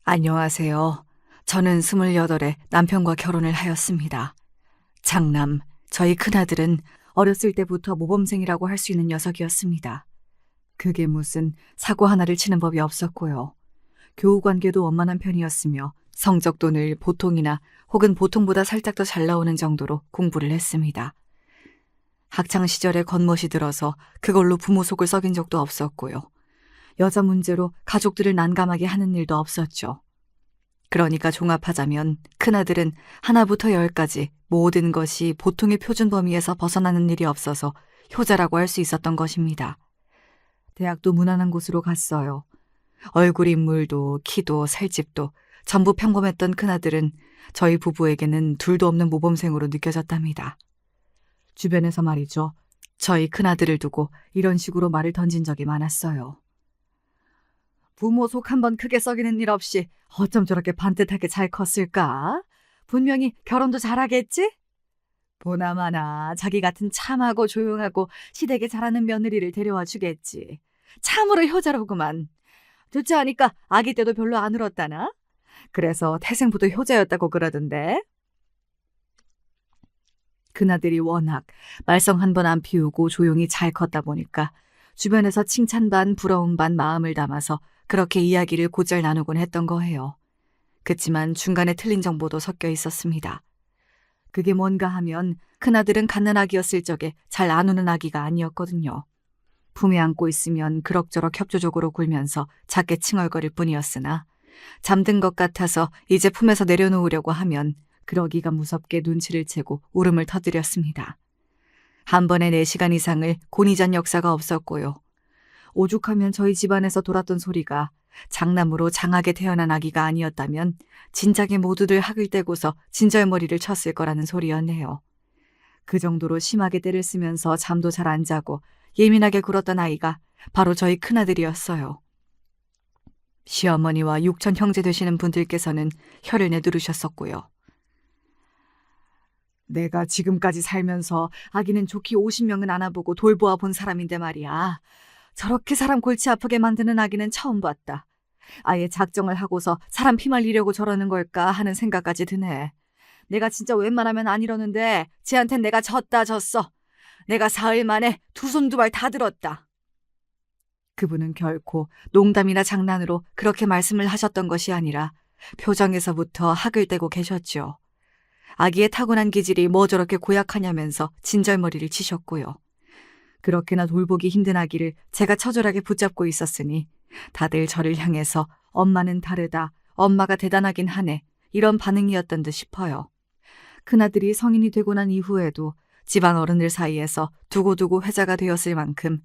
안녕하세요. 저는 28에 남편과 결혼을 하였습니다. 장남, 저희 큰아들은 어렸을 때부터 모범생이라고 할 수 있는 녀석이었습니다. 그게 무슨 사고 하나를 치는 법이 없었고요. 교우 관계도 원만한 편이었으며 성적도 늘 보통이나 혹은 보통보다 살짝 더 잘 나오는 정도로 공부를 했습니다. 학창 시절에 겉멋이 들어서 그걸로 부모 속을 썩인 적도 없었고요. 여자 문제로 가족들을 난감하게 하는 일도 없었죠. 그러니까 종합하자면 큰아들은 하나부터 열까지 모든 것이 보통의 표준 범위에서 벗어나는 일이 없어서 효자라고 할 수 있었던 것입니다. 대학도 무난한 곳으로 갔어요. 얼굴 인물도 키도 살집도 전부 평범했던 큰아들은 저희 부부에게는 둘도 없는 모범생으로 느껴졌답니다. 주변에서 말이죠. 저희 큰아들을 두고 이런 식으로 말을 던진 적이 많았어요. 부모 속 한번 크게 썩이는 일 없이 어쩜 저렇게 반듯하게 잘 컸을까? 분명히 결혼도 잘하겠지? 보나마나 자기 같은 참하고 조용하고 시댁에 잘하는 며느리를 데려와 주겠지. 참으로 효자로구만. 듣지 않으니까 아기 때도 별로 안 울었다나? 그래서 태생부터 효자였다고 그러던데. 그나들이 워낙 말썽 한 번 안 피우고 조용히 잘 컸다 보니까 주변에서 칭찬 반 부러움 반 마음을 담아서 그렇게 이야기를 곧잘 나누곤 했던 거예요. 그치만 중간에 틀린 정보도 섞여 있었습니다. 그게 뭔가 하면 큰아들은 갓난아기였을 적에 잘 안 우는 아기가 아니었거든요. 품에 안고 있으면 그럭저럭 협조적으로 굴면서 작게 칭얼거릴 뿐이었으나 잠든 것 같아서 이제 품에서 내려놓으려고 하면 그러기가 무섭게 눈치를 채고 울음을 터뜨렸습니다. 한 번에 4시간 이상을 곤이잔 역사가 없었고요. 오죽하면 저희 집안에서 돌았던 소리가 장남으로 장하게 태어난 아기가 아니었다면 진작에 모두들 학을 떼고서 진절머리를 쳤을 거라는 소리였네요. 그 정도로 심하게 때를 쓰면서 잠도 잘 안 자고 예민하게 굴었던 아이가 바로 저희 큰아들이었어요. 시어머니와 육천 형제 되시는 분들께서는 혀를 내두르셨었고요. 내가 지금까지 살면서 아기는 좋게 50명은 안아보고 돌보아 본 사람인데 말이야. 저렇게 사람 골치 아프게 만드는 아기는 처음 봤다. 아예 작정을 하고서 사람 피말리려고 저러는 걸까 하는 생각까지 드네. 내가 진짜 웬만하면 안 이러는데 쟤한텐 내가 졌어. 내가 사흘 만에 두 손 두 발 다 들었다. 그분은 결코 농담이나 장난으로 그렇게 말씀을 하셨던 것이 아니라 표정에서부터 학을 떼고 계셨죠. 아기의 타고난 기질이 뭐 저렇게 고약하냐면서 진절머리를 치셨고요. 그렇게나 돌보기 힘든 아기를 제가 처절하게 붙잡고 있었으니 다들 저를 향해서 엄마는 다르다, 엄마가 대단하긴 하네, 이런 반응이었던 듯 싶어요. 큰아들이 성인이 되고 난 이후에도 집안 어른들 사이에서 두고두고 회자가 되었을 만큼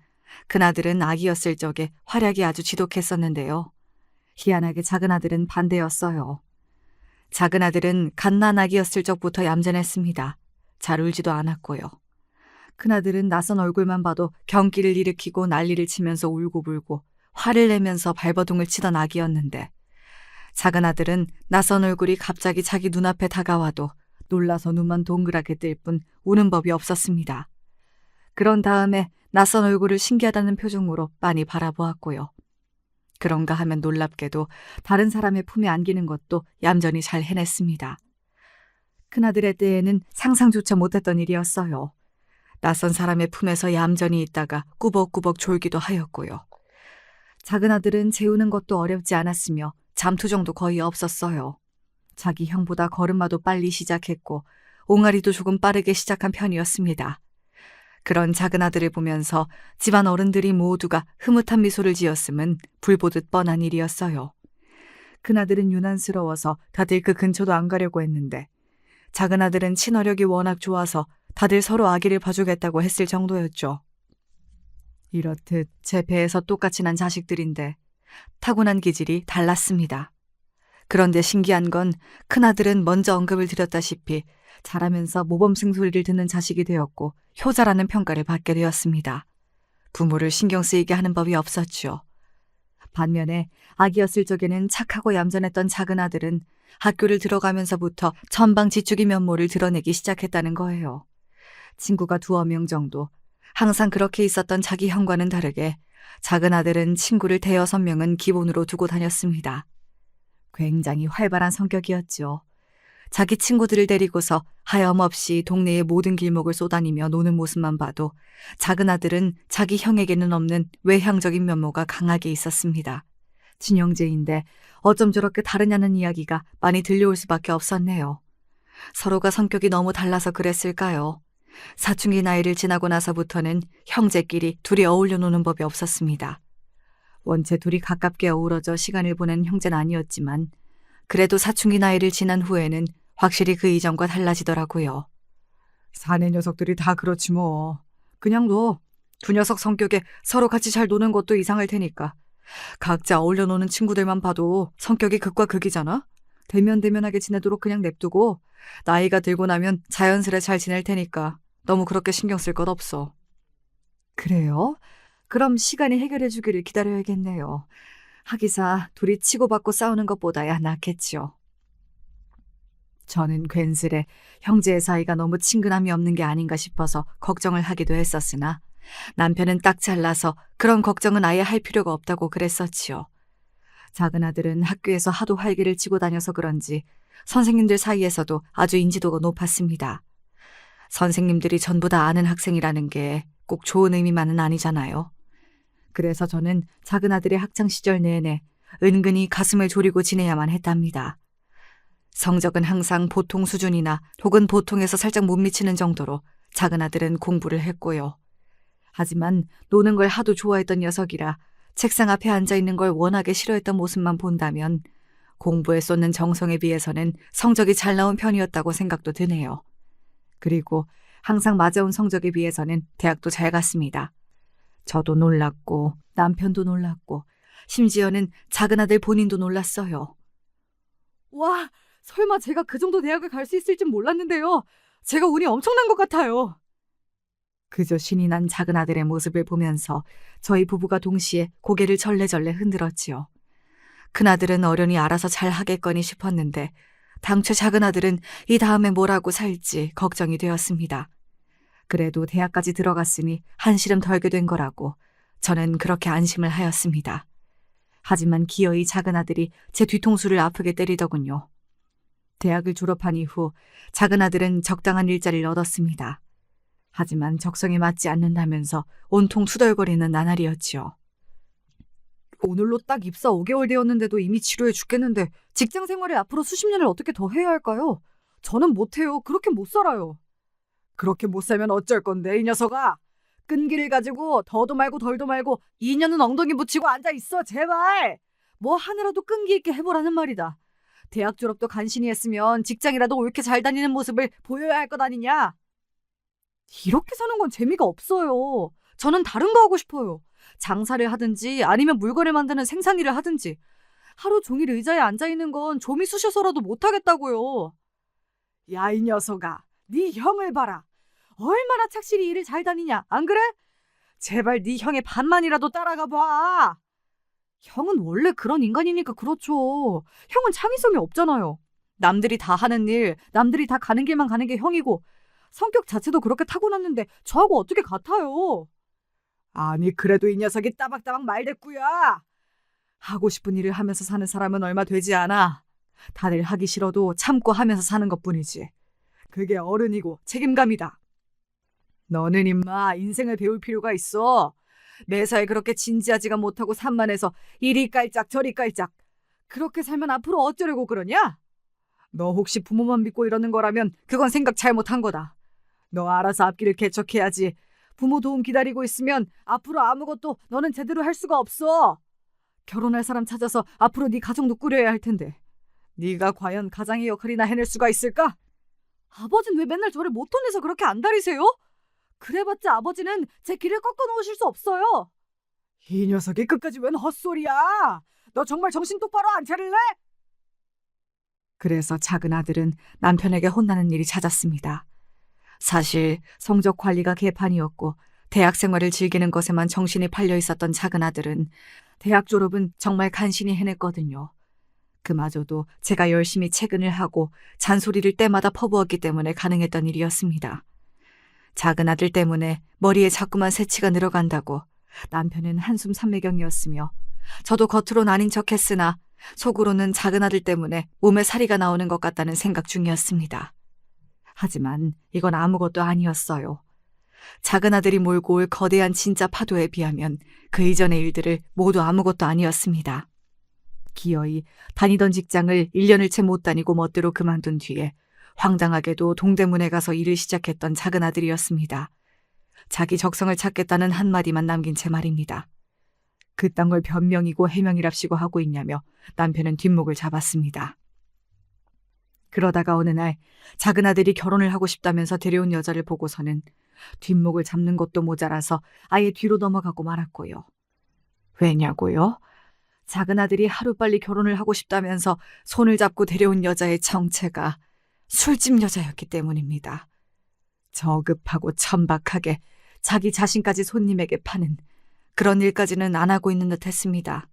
큰아들은 아기였을 적에 활약이 아주 지독했었는데요. 희한하게 작은아들은 반대였어요. 작은아들은 갓난아기였을 적부터 얌전했습니다. 잘 울지도 않았고요. 큰아들은 낯선 얼굴만 봐도 경기를 일으키고 난리를 치면서 울고불고 화를 내면서 발버둥을 치던 아기였는데 작은아들은 낯선 얼굴이 갑자기 자기 눈앞에 다가와도 놀라서 눈만 동그랗게 뜰 뿐 우는 법이 없었습니다. 그런 다음에 낯선 얼굴을 신기하다는 표정으로 빤히 바라보았고요. 그런가 하면 놀랍게도 다른 사람의 품에 안기는 것도 얌전히 잘 해냈습니다. 큰아들의 때에는 상상조차 못했던 일이었어요. 낯선 사람의 품에서 얌전히 있다가 꾸벅꾸벅 졸기도 하였고요. 작은아들은 재우는 것도 어렵지 않았으며 잠투정도 거의 없었어요. 자기 형보다 걸음마도 빨리 시작했고 옹알이도 조금 빠르게 시작한 편이었습니다. 그런 작은아들을 보면서 집안 어른들이 모두가 흐뭇한 미소를 지었음은 불보듯 뻔한 일이었어요. 큰아들은 유난스러워서 다들 그 근처도 안 가려고 했는데 작은아들은 친화력이 워낙 좋아서 다들 서로 아기를 봐주겠다고 했을 정도였죠. 이렇듯 제 배에서 똑같이 난 자식들인데 타고난 기질이 달랐습니다. 그런데 신기한 건 큰아들은 먼저 언급을 드렸다시피 자라면서 모범생 소리를 듣는 자식이 되었고 효자라는 평가를 받게 되었습니다. 부모를 신경 쓰이게 하는 법이 없었죠. 반면에 아기였을 적에는 착하고 얌전했던 작은아들은 학교를 들어가면서부터 천방지축의 면모를 드러내기 시작했다는 거예요. 친구가 2-명 정도, 항상 그렇게 있었던 자기 형과는 다르게 작은아들은 친구를 5-6명은 기본으로 두고 다녔습니다. 굉장히 활발한 성격이었죠. 자기 친구들을 데리고서 하염없이 동네의 모든 길목을 쏘다니며 노는 모습만 봐도 작은 아들은 자기 형에게는 없는 외향적인 면모가 강하게 있었습니다. 친형제인데 어쩜 저렇게 다르냐는 이야기가 많이 들려올 수밖에 없었네요. 서로가 성격이 너무 달라서 그랬을까요? 사춘기 나이를 지나고 나서부터는 형제끼리 둘이 어울려 노는 법이 없었습니다. 원체 둘이 가깝게 어우러져 시간을 보낸 형제는 아니었지만 그래도 사춘기 나이를 지난 후에는 확실히 그 이전과 달라지더라고요. 사내 녀석들이 다 그렇지 뭐. 그냥 너 두 녀석 성격에 서로 같이 잘 노는 것도 이상할 테니까. 각자 어울려 노는 친구들만 봐도 성격이 극과 극이잖아? 대면대면하게 지내도록 그냥 냅두고 나이가 들고 나면 자연스레 잘 지낼 테니까 너무 그렇게 신경 쓸 것 없어. 그래요? 그럼 시간이 해결해 주기를 기다려야겠네요. 하기사 둘이 치고받고 싸우는 것보다야 낫겠죠. 저는 괜스레 형제의 사이가 너무 친근함이 없는 게 아닌가 싶어서 걱정을 하기도 했었으나 남편은 딱 잘라서 그런 걱정은 아예 할 필요가 없다고 그랬었지요. 작은 아들은 학교에서 하도 활기를 치고 다녀서 그런지 선생님들 사이에서도 아주 인지도가 높았습니다. 선생님들이 전부 다 아는 학생이라는 게 꼭 좋은 의미만은 아니잖아요. 그래서 저는 작은 아들의 학창시절 내내 은근히 가슴을 졸이고 지내야만 했답니다. 성적은 항상 보통 수준이나 혹은 보통에서 살짝 못 미치는 정도로 작은 아들은 공부를 했고요. 하지만 노는 걸 하도 좋아했던 녀석이라 책상 앞에 앉아있는 걸 워낙에 싫어했던 모습만 본다면 공부에 쏟는 정성에 비해서는 성적이 잘 나온 편이었다고 생각도 드네요. 그리고 항상 맞아온 성적에 비해서는 대학도 잘 갔습니다. 저도 놀랐고 남편도 놀랐고 심지어는 작은 아들 본인도 놀랐어요. 와, 설마 제가 그 정도 대학을 갈 수 있을 줄 몰랐는데요. 제가 운이 엄청난 것 같아요. 그저 신이 난 작은 아들의 모습을 보면서 저희 부부가 동시에 고개를 절레절레 흔들었지요. 큰아들은 어련히 알아서 잘 하겠거니 싶었는데 당최 작은 아들은 이 다음에 뭘 하고 살지 걱정이 되었습니다. 그래도 대학까지 들어갔으니 한시름 덜게 된 거라고 저는 그렇게 안심을 하였습니다. 하지만 기어이 작은 아들이 제 뒤통수를 아프게 때리더군요. 대학을 졸업한 이후 작은 아들은 적당한 일자리를 얻었습니다. 하지만 적성에 맞지 않는다면서 온통 투덜거리는 나날이었지요. 오늘로 딱 입사 5개월 되었는데도 이미 지루해 죽겠는데 직장 생활을 앞으로 수십 년을 어떻게 더 해야 할까요? 저는 못해요. 그렇게 못 살아요. 그렇게 못 살면 어쩔 건데 이 녀석아. 끈기를 가지고 더도 말고 덜도 말고 2년은 엉덩이 붙이고 앉아있어 제발. 뭐 하나라도 끈기 있게 해보라는 말이다. 대학 졸업도 간신히 했으면 직장이라도 옳게 잘 다니는 모습을 보여야 할 것 아니냐. 이렇게 사는 건 재미가 없어요. 저는 다른 거 하고 싶어요. 장사를 하든지 아니면 물건을 만드는 생산일을 하든지. 하루 종일 의자에 앉아있는 건 좀이 쑤셔서라도 못하겠다고요. 야, 이 녀석아. 네 형을 봐라. 얼마나 착실히 일을 잘 다니냐. 안 그래? 제발 네 형의 반만이라도 따라가 봐. 형은 원래 그런 인간이니까 그렇죠. 형은 창의성이 없잖아요. 남들이 다 하는 일, 남들이 다 가는 길만 가는 게 형이고 성격 자체도 그렇게 타고났는데 저하고 어떻게 같아요? 아니 그래도 이 녀석이 따박따박 말대꾸야. 하고 싶은 일을 하면서 사는 사람은 얼마 되지 않아. 다들 하기 싫어도 참고 하면서 사는 것뿐이지. 그게 어른이고 책임감이다. 너는 임마 인생을 배울 필요가 있어. 매사에 그렇게 진지하지가 못하고 산만해서 이리 깔짝 저리 깔짝. 그렇게 살면 앞으로 어쩌려고 그러냐? 너 혹시 부모만 믿고 이러는 거라면 그건 생각 잘못한 거다. 너 알아서 앞길을 개척해야지. 부모 도움 기다리고 있으면 앞으로 아무것도 너는 제대로 할 수가 없어. 결혼할 사람 찾아서 앞으로 네 가정도 꾸려야 할 텐데 네가 과연 가장의 역할이나 해낼 수가 있을까? 아버지는 왜 맨날 저를 못 혼내서 그렇게 안달이세요? 그래봤자 아버지는 제 길을 꺾어 놓으실 수 없어요. 이 녀석이 끝까지 웬 헛소리야. 너 정말 정신 똑바로 안 차릴래? 그래서 작은 아들은 남편에게 혼나는 일이 잦았습니다. 사실 성적 관리가 개판이었고 대학 생활을 즐기는 것에만 정신이 팔려 있었던 작은 아들은 대학 졸업은 정말 간신히 해냈거든요. 그마저도 제가 열심히 퇴근을 하고 잔소리를 때마다 퍼부었기 때문에 가능했던 일이었습니다. 작은 아들 때문에 머리에 자꾸만 새치가 늘어간다고 남편은 한숨 삼매경이었으며 저도 겉으론 아닌 척했으나 속으로는 작은 아들 때문에 몸에 살이가 나오는 것 같다는 생각 중이었습니다. 하지만 이건 아무것도 아니었어요. 작은 아들이 몰고 올 거대한 진짜 파도에 비하면 그 이전의 일들을 모두 아무것도 아니었습니다. 기어이 다니던 직장을 1년을 채 못 다니고 멋대로 그만둔 뒤에 황당하게도 동대문에 가서 일을 시작했던 작은 아들이었습니다. 자기 적성을 찾겠다는 한마디만 남긴 채 말입니다. 그딴 걸 변명이고 해명이랍시고 하고 있냐며 남편은 뒷목을 잡았습니다. 그러다가 어느 날 작은 아들이 결혼을 하고 싶다면서 데려온 여자를 보고서는 뒷목을 잡는 것도 모자라서 아예 뒤로 넘어가고 말았고요. 왜냐고요? 작은 아들이 하루빨리 결혼을 하고 싶다면서 손을 잡고 데려온 여자의 정체가 술집 여자였기 때문입니다. 저급하고 천박하게 자기 자신까지 손님에게 파는 그런 일까지는 안 하고 있는 듯 했습니다.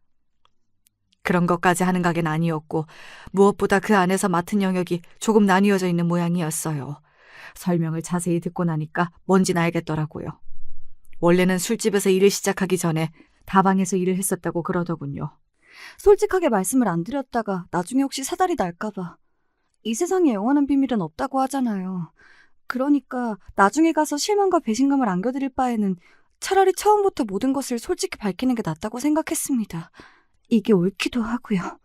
그런 것까지 하는 가게는 아니었고 무엇보다 그 안에서 맡은 영역이 조금 나뉘어져 있는 모양이었어요. 설명을 자세히 듣고 나니까 뭔진 알겠더라고요. 원래는 술집에서 일을 시작하기 전에 다방에서 일을 했었다고 그러더군요. 솔직하게 말씀을 안 드렸다가 나중에 혹시 사달이 날까봐. 이 세상에 영원한 비밀은 없다고 하잖아요. 그러니까 나중에 가서 실망과 배신감을 안겨드릴 바에는 차라리 처음부터 모든 것을 솔직히 밝히는 게 낫다고 생각했습니다. 이게 옳기도 하고요.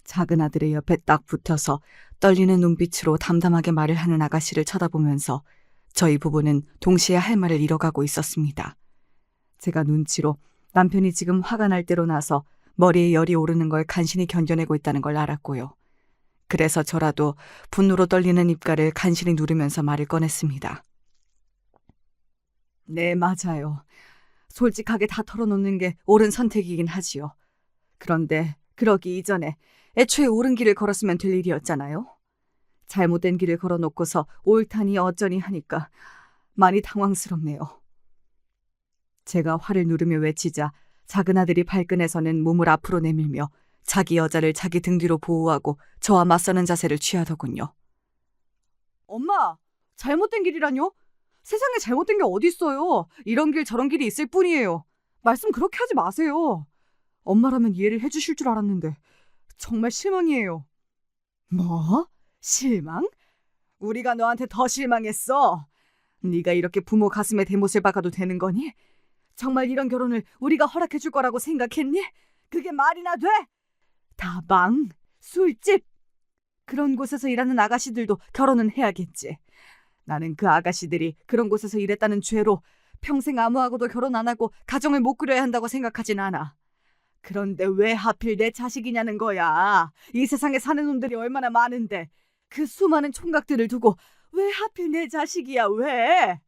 작은 아들의 옆에 딱 붙어서 떨리는 눈빛으로 담담하게 말을 하는 아가씨를 쳐다보면서 저희 부부는 동시에 할 말을 잃어가고 있었습니다. 제가 눈치로 남편이 지금 화가 날 대로 나서 머리에 열이 오르는 걸 간신히 견뎌내고 있다는 걸 알았고요. 그래서 저라도 분노로 떨리는 입가를 간신히 누르면서 말을 꺼냈습니다. 네, 맞아요. 솔직하게 다 털어놓는 게 옳은 선택이긴 하지요. 그런데 그러기 이전에 애초에 옳은 길을 걸었으면 될 일이었잖아요. 잘못된 길을 걸어놓고서 옳다니 어쩌니 하니까 많이 당황스럽네요. 제가 화를 누르며 외치자 작은 아들이 발끈해서는 몸을 앞으로 내밀며 자기 여자를 자기 등 뒤로 보호하고 저와 맞서는 자세를 취하더군요. 엄마, 잘못된 길이라뇨? 세상에 잘못된 게 어딨어요. 이런 길 저런 길이 있을 뿐이에요. 말씀 그렇게 하지 마세요. 엄마라면 이해를 해주실 줄 알았는데 정말 실망이에요. 뭐? 실망? 우리가 너한테 더 실망했어. 네가 이렇게 부모 가슴에 대못을 박아도 되는 거니? 정말 이런 결혼을 우리가 허락해 줄 거라고 생각했니? 그게 말이나 돼? 다방, 술집, 그런 곳에서 일하는 아가씨들도 결혼은 해야겠지. 나는 그 아가씨들이 그런 곳에서 일했다는 죄로 평생 아무하고도 결혼 안 하고 가정을 못 꾸려야 한다고 생각하진 않아. 그런데 왜 하필 내 자식이냐는 거야. 이 세상에 사는 놈들이 얼마나 많은데 그 수많은 총각들을 두고 왜 하필 내 자식이야, 왜?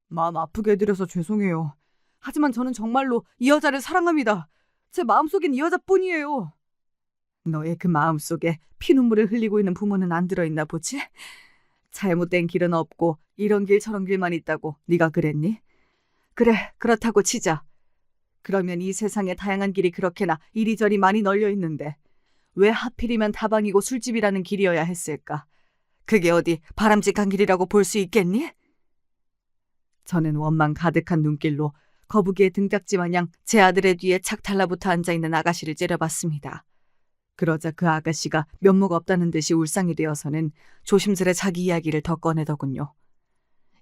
마음 아프게 해드려서 죄송해요. 하지만 저는 정말로 이 여자를 사랑합니다. 제 마음속엔 이 여자뿐이에요. 너의 그 마음속에 피눈물을 흘리고 있는 부모는 안 들어있나 보지? 잘못된 길은 없고 이런 길 저런 길만 있다고 네가 그랬니? 그래, 그렇다고 치자. 그러면 이 세상에 다양한 길이 그렇게나 이리저리 많이 널려 있는데 왜 하필이면 다방이고 술집이라는 길이어야 했을까? 그게 어디 바람직한 길이라고 볼 수 있겠니? 저는 원망 가득한 눈길로 거북이의 등딱지 마냥 제 아들의 뒤에 착 달라붙어 앉아있는 아가씨를 째려봤습니다. 그러자 그 아가씨가 면목 없다는 듯이 울상이 되어서는 조심스레 자기 이야기를 더 꺼내더군요.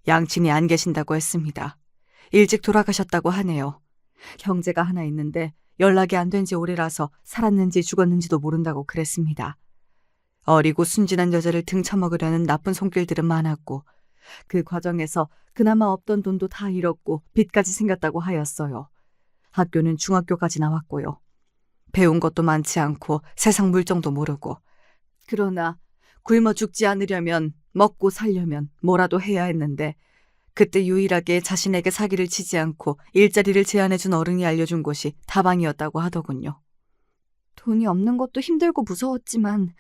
양친이 안 계신다고 했습니다. 일찍 돌아가셨다고 하네요. 형제가 하나 있는데 연락이 안 된 지 오래라서 살았는지 죽었는지도 모른다고 그랬습니다. 어리고 순진한 여자를 등쳐먹으려는 나쁜 손길들은 많았고 그 과정에서 그나마 없던 돈도 다 잃었고 빚까지 생겼다고 하였어요. 학교는 중학교까지 나왔고요. 배운 것도 많지 않고 세상 물정도 모르고. 그러나 굶어 죽지 않으려면 먹고 살려면 뭐라도 해야 했는데 그때 유일하게 자신에게 사기를 치지 않고 일자리를 제안해준 어른이 알려준 곳이 다방이었다고 하더군요. 돈이 없는 것도 힘들고 무서웠지만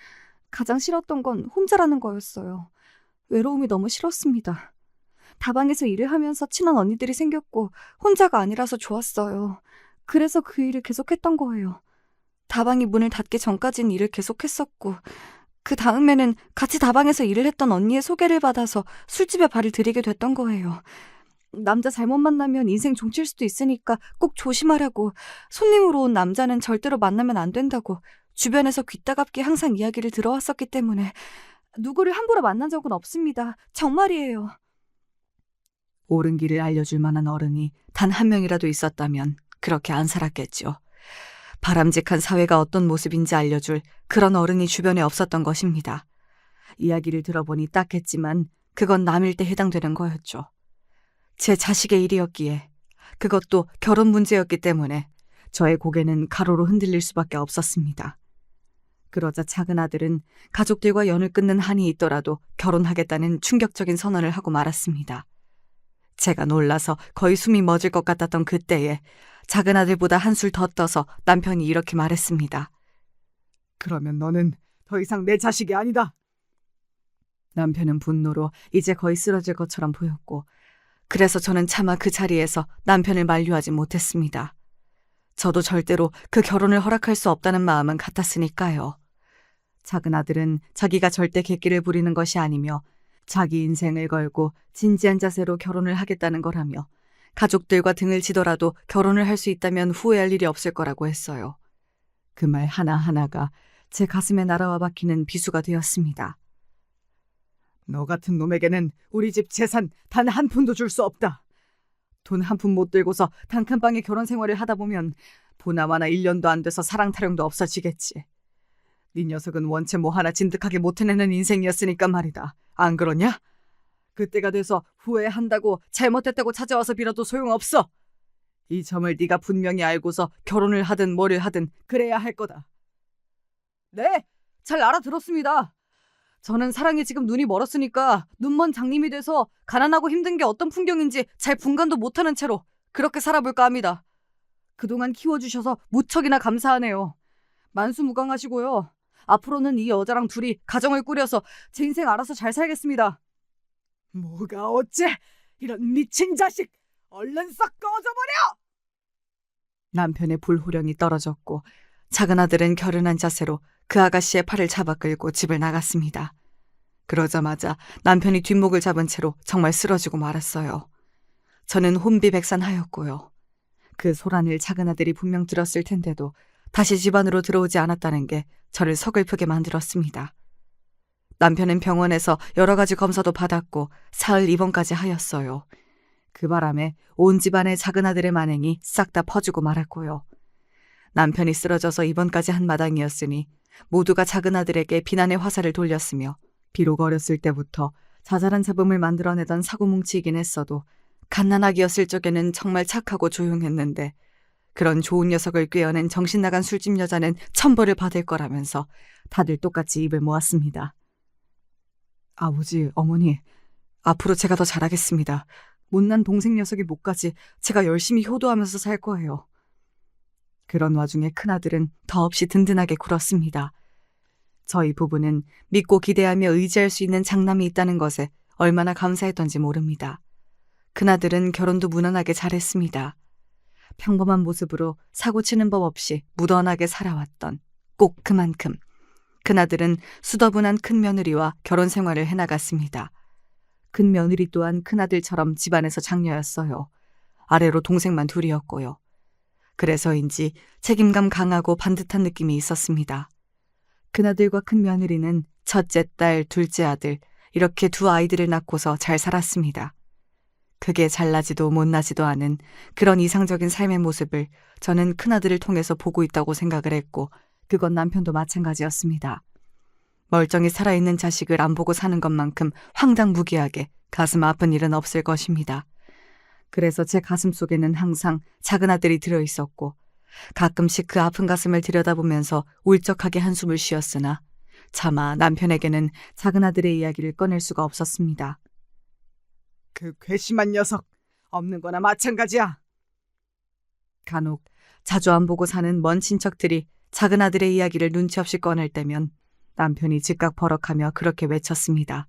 가장 싫었던 건 혼자라는 거였어요. 외로움이 너무 싫었습니다. 다방에서 일을 하면서 친한 언니들이 생겼고 혼자가 아니라서 좋았어요. 그래서 그 일을 계속했던 거예요. 다방이 문을 닫기 전까진 일을 계속했었고 그 다음에는 같이 다방에서 일을 했던 언니의 소개를 받아서 술집에 발을 들이게 됐던 거예요. 남자 잘못 만나면 인생 종칠 수도 있으니까 꼭 조심하라고. 손님으로 온 남자는 절대로 만나면 안 된다고. 주변에서 귀따갑게 항상 이야기를 들어왔었기 때문에 누구를 함부로 만난 적은 없습니다. 정말이에요. 옳은 길을 알려줄 만한 어른이 단 한 명이라도 있었다면 그렇게 안 살았겠죠. 바람직한 사회가 어떤 모습인지 알려줄 그런 어른이 주변에 없었던 것입니다. 이야기를 들어보니 딱했지만 그건 남일 때 해당되는 거였죠. 제 자식의 일이었기에, 그것도 결혼 문제였기 때문에 저의 고개는 가로로 흔들릴 수밖에 없었습니다. 그러자 작은 아들은 가족들과 연을 끊는 한이 있더라도 결혼하겠다는 충격적인 선언을 하고 말았습니다. 제가 놀라서 거의 숨이 멎을 것 같았던 그때에 작은 아들보다 한술 더 떠서 남편이 이렇게 말했습니다. 그러면 너는 더 이상 내 자식이 아니다. 남편은 분노로 이제 거의 쓰러질 것처럼 보였고, 그래서 저는 차마 그 자리에서 남편을 만류하지 못했습니다. 저도 절대로 그 결혼을 허락할 수 없다는 마음은 같았으니까요. 작은 아들은 자기가 절대 객기를 부리는 것이 아니며 자기 인생을 걸고 진지한 자세로 결혼을 하겠다는 거라며 가족들과 등을 지더라도 결혼을 할 수 있다면 후회할 일이 없을 거라고 했어요. 그 말 하나하나가 제 가슴에 날아와 박히는 비수가 되었습니다. 너 같은 놈에게는 우리 집 재산 단 한 푼도 줄 수 없다. 돈 한 푼 못 들고서 단칸방에 결혼 생활을 하다 보면 보나마나 1년도 안 돼서 사랑 타령도 없어지겠지. 네 녀석은 원체 뭐 하나 진득하게 못 해내는 인생이었으니까 말이다. 안 그러냐? 그때가 돼서 후회한다고 잘못했다고 찾아와서 빌어도 소용없어. 이 점을 네가 분명히 알고서 결혼을 하든 뭐를 하든 그래야 할 거다. 네, 잘 알아들었습니다. 저는 사랑에 지금 눈이 멀었으니까 눈먼 장님이 돼서 가난하고 힘든 게 어떤 풍경인지 잘 분간도 못하는 채로 그렇게 살아볼까 합니다. 그동안 키워주셔서 무척이나 감사하네요. 만수무강하시고요. 앞으로는 이 여자랑 둘이 가정을 꾸려서 제 인생 알아서 잘 살겠습니다. 뭐가 어째? 이런 미친 자식! 얼른 싹 꺼져버려! 남편의 불호령이 떨어졌고 작은 아들은 결연한 자세로 그 아가씨의 팔을 잡아 끌고 집을 나갔습니다. 그러자마자 남편이 뒷목을 잡은 채로 정말 쓰러지고 말았어요. 저는 혼비백산하였고요. 그 소란을 작은 아들이 분명 들었을 텐데도 다시 집 안으로 들어오지 않았다는 게 저를 서글프게 만들었습니다. 남편은 병원에서 여러 가지 검사도 받았고 사흘 입원까지 하였어요. 그 바람에 온 집안의 작은 아들의 만행이 싹 다 퍼지고 말았고요. 남편이 쓰러져서 입원까지 한 마당이었으니 모두가 작은 아들에게 비난의 화살을 돌렸으며, 비록 어렸을 때부터 자잘한 잡음을 만들어내던 사고뭉치이긴 했어도 갓난아기였을 적에는 정말 착하고 조용했는데 그런 좋은 녀석을 꿰어낸 정신나간 술집 여자는 천벌을 받을 거라면서 다들 똑같이 입을 모았습니다. 아버지, 어머니, 앞으로 제가 더 잘하겠습니다. 못난 동생 녀석이 못가지 제가 열심히 효도하면서 살 거예요. 그런 와중에 큰아들은 더없이 든든하게 굴었습니다. 저희 부부는 믿고 기대하며 의지할 수 있는 장남이 있다는 것에 얼마나 감사했던지 모릅니다. 큰아들은 결혼도 무난하게 잘했습니다. 평범한 모습으로 사고치는 법 없이 무던하게 살아왔던 꼭 그만큼 큰아들은 수더분한 큰며느리와 결혼 생활을 해나갔습니다. 큰며느리 또한 큰아들처럼 집안에서 장녀였어요. 아래로 동생만 둘이었고요. 그래서인지 책임감 강하고 반듯한 느낌이 있었습니다. 큰아들과 큰며느리는 첫째 딸, 둘째 아들 이렇게 두 아이들을 낳고서 잘 살았습니다. 크게 잘나지도 못나지도 않은 그런 이상적인 삶의 모습을 저는 큰아들을 통해서 보고 있다고 생각을 했고, 그건 남편도 마찬가지였습니다. 멀쩡히 살아있는 자식을 안 보고 사는 것만큼 황당무계하게 가슴 아픈 일은 없을 것입니다. 그래서 제 가슴 속에는 항상 작은 아들이 들어있었고, 가끔씩 그 아픈 가슴을 들여다보면서 울적하게 한숨을 쉬었으나 차마 남편에게는 작은 아들의 이야기를 꺼낼 수가 없었습니다. 그 괘씸한 녀석, 없는 거나 마찬가지야. 간혹 자주 안 보고 사는 먼 친척들이 작은 아들의 이야기를 눈치 없이 꺼낼 때면 남편이 즉각 버럭하며 그렇게 외쳤습니다.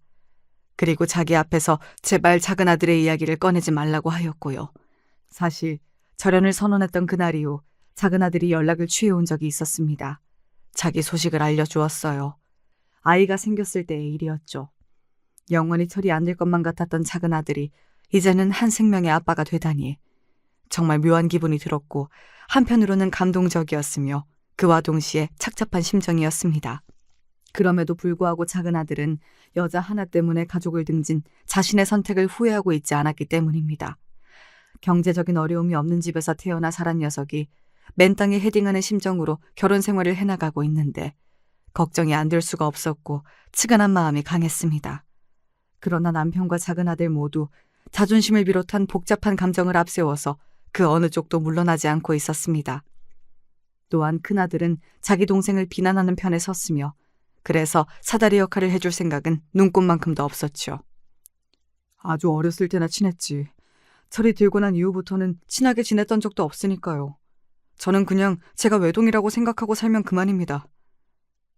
그리고 자기 앞에서 제발 작은 아들의 이야기를 꺼내지 말라고 하였고요. 사실 절연을 선언했던 그날 이후 작은 아들이 연락을 취해온 적이 있었습니다. 자기 소식을 알려주었어요. 아이가 생겼을 때의 일이었죠. 영원히 처리 안 될 것만 같았던 작은 아들이 이제는 한 생명의 아빠가 되다니. 정말 묘한 기분이 들었고 한편으로는 감동적이었으며 그와 동시에 착잡한 심정이었습니다. 그럼에도 불구하고 작은 아들은 여자 하나 때문에 가족을 등진 자신의 선택을 후회하고 있지 않았기 때문입니다. 경제적인 어려움이 없는 집에서 태어나 자란 녀석이 맨 땅에 헤딩하는 심정으로 결혼 생활을 해나가고 있는데 걱정이 안 될 수가 없었고 측은한 마음이 강했습니다. 그러나 남편과 작은 아들 모두 자존심을 비롯한 복잡한 감정을 앞세워서 그 어느 쪽도 물러나지 않고 있었습니다. 또한 큰아들은 자기 동생을 비난하는 편에 섰으며 그래서 사다리 역할을 해줄 생각은 눈꼽만큼도 없었죠. 아주 어렸을 때나 친했지. 철이 들고 난 이후부터는 친하게 지냈던 적도 없으니까요. 저는 그냥 제가 외동이라고 생각하고 살면 그만입니다.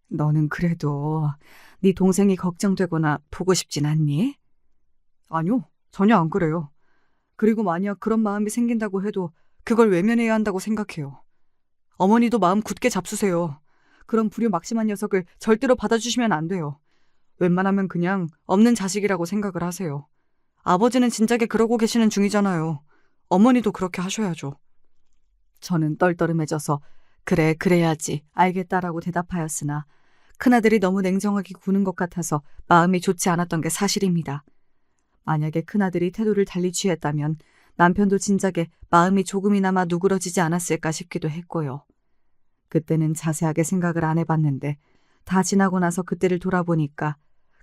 너는 그래도 네 동생이 걱정되거나 보고 싶진 않니? 아니요, 전혀 안 그래요. 그리고 만약 그런 마음이 생긴다고 해도 그걸 외면해야 한다고 생각해요. 어머니도 마음 굳게 잡수세요. 그런 불효막심한 녀석을 절대로 받아주시면 안 돼요. 웬만하면 그냥 없는 자식이라고 생각을 하세요. 아버지는 진작에 그러고 계시는 중이잖아요. 어머니도 그렇게 하셔야죠. 저는 떨떠름해져서 그래, 그래야지, 알겠다라고 대답하였으나 큰아들이 너무 냉정하게 구는 것 같아서 마음이 좋지 않았던 게 사실입니다. 만약에 큰아들이 태도를 달리 취했다면 남편도 진작에 마음이 조금이나마 누그러지지 않았을까 싶기도 했고요. 그때는 자세하게 생각을 안 해봤는데 다 지나고 나서 그때를 돌아보니까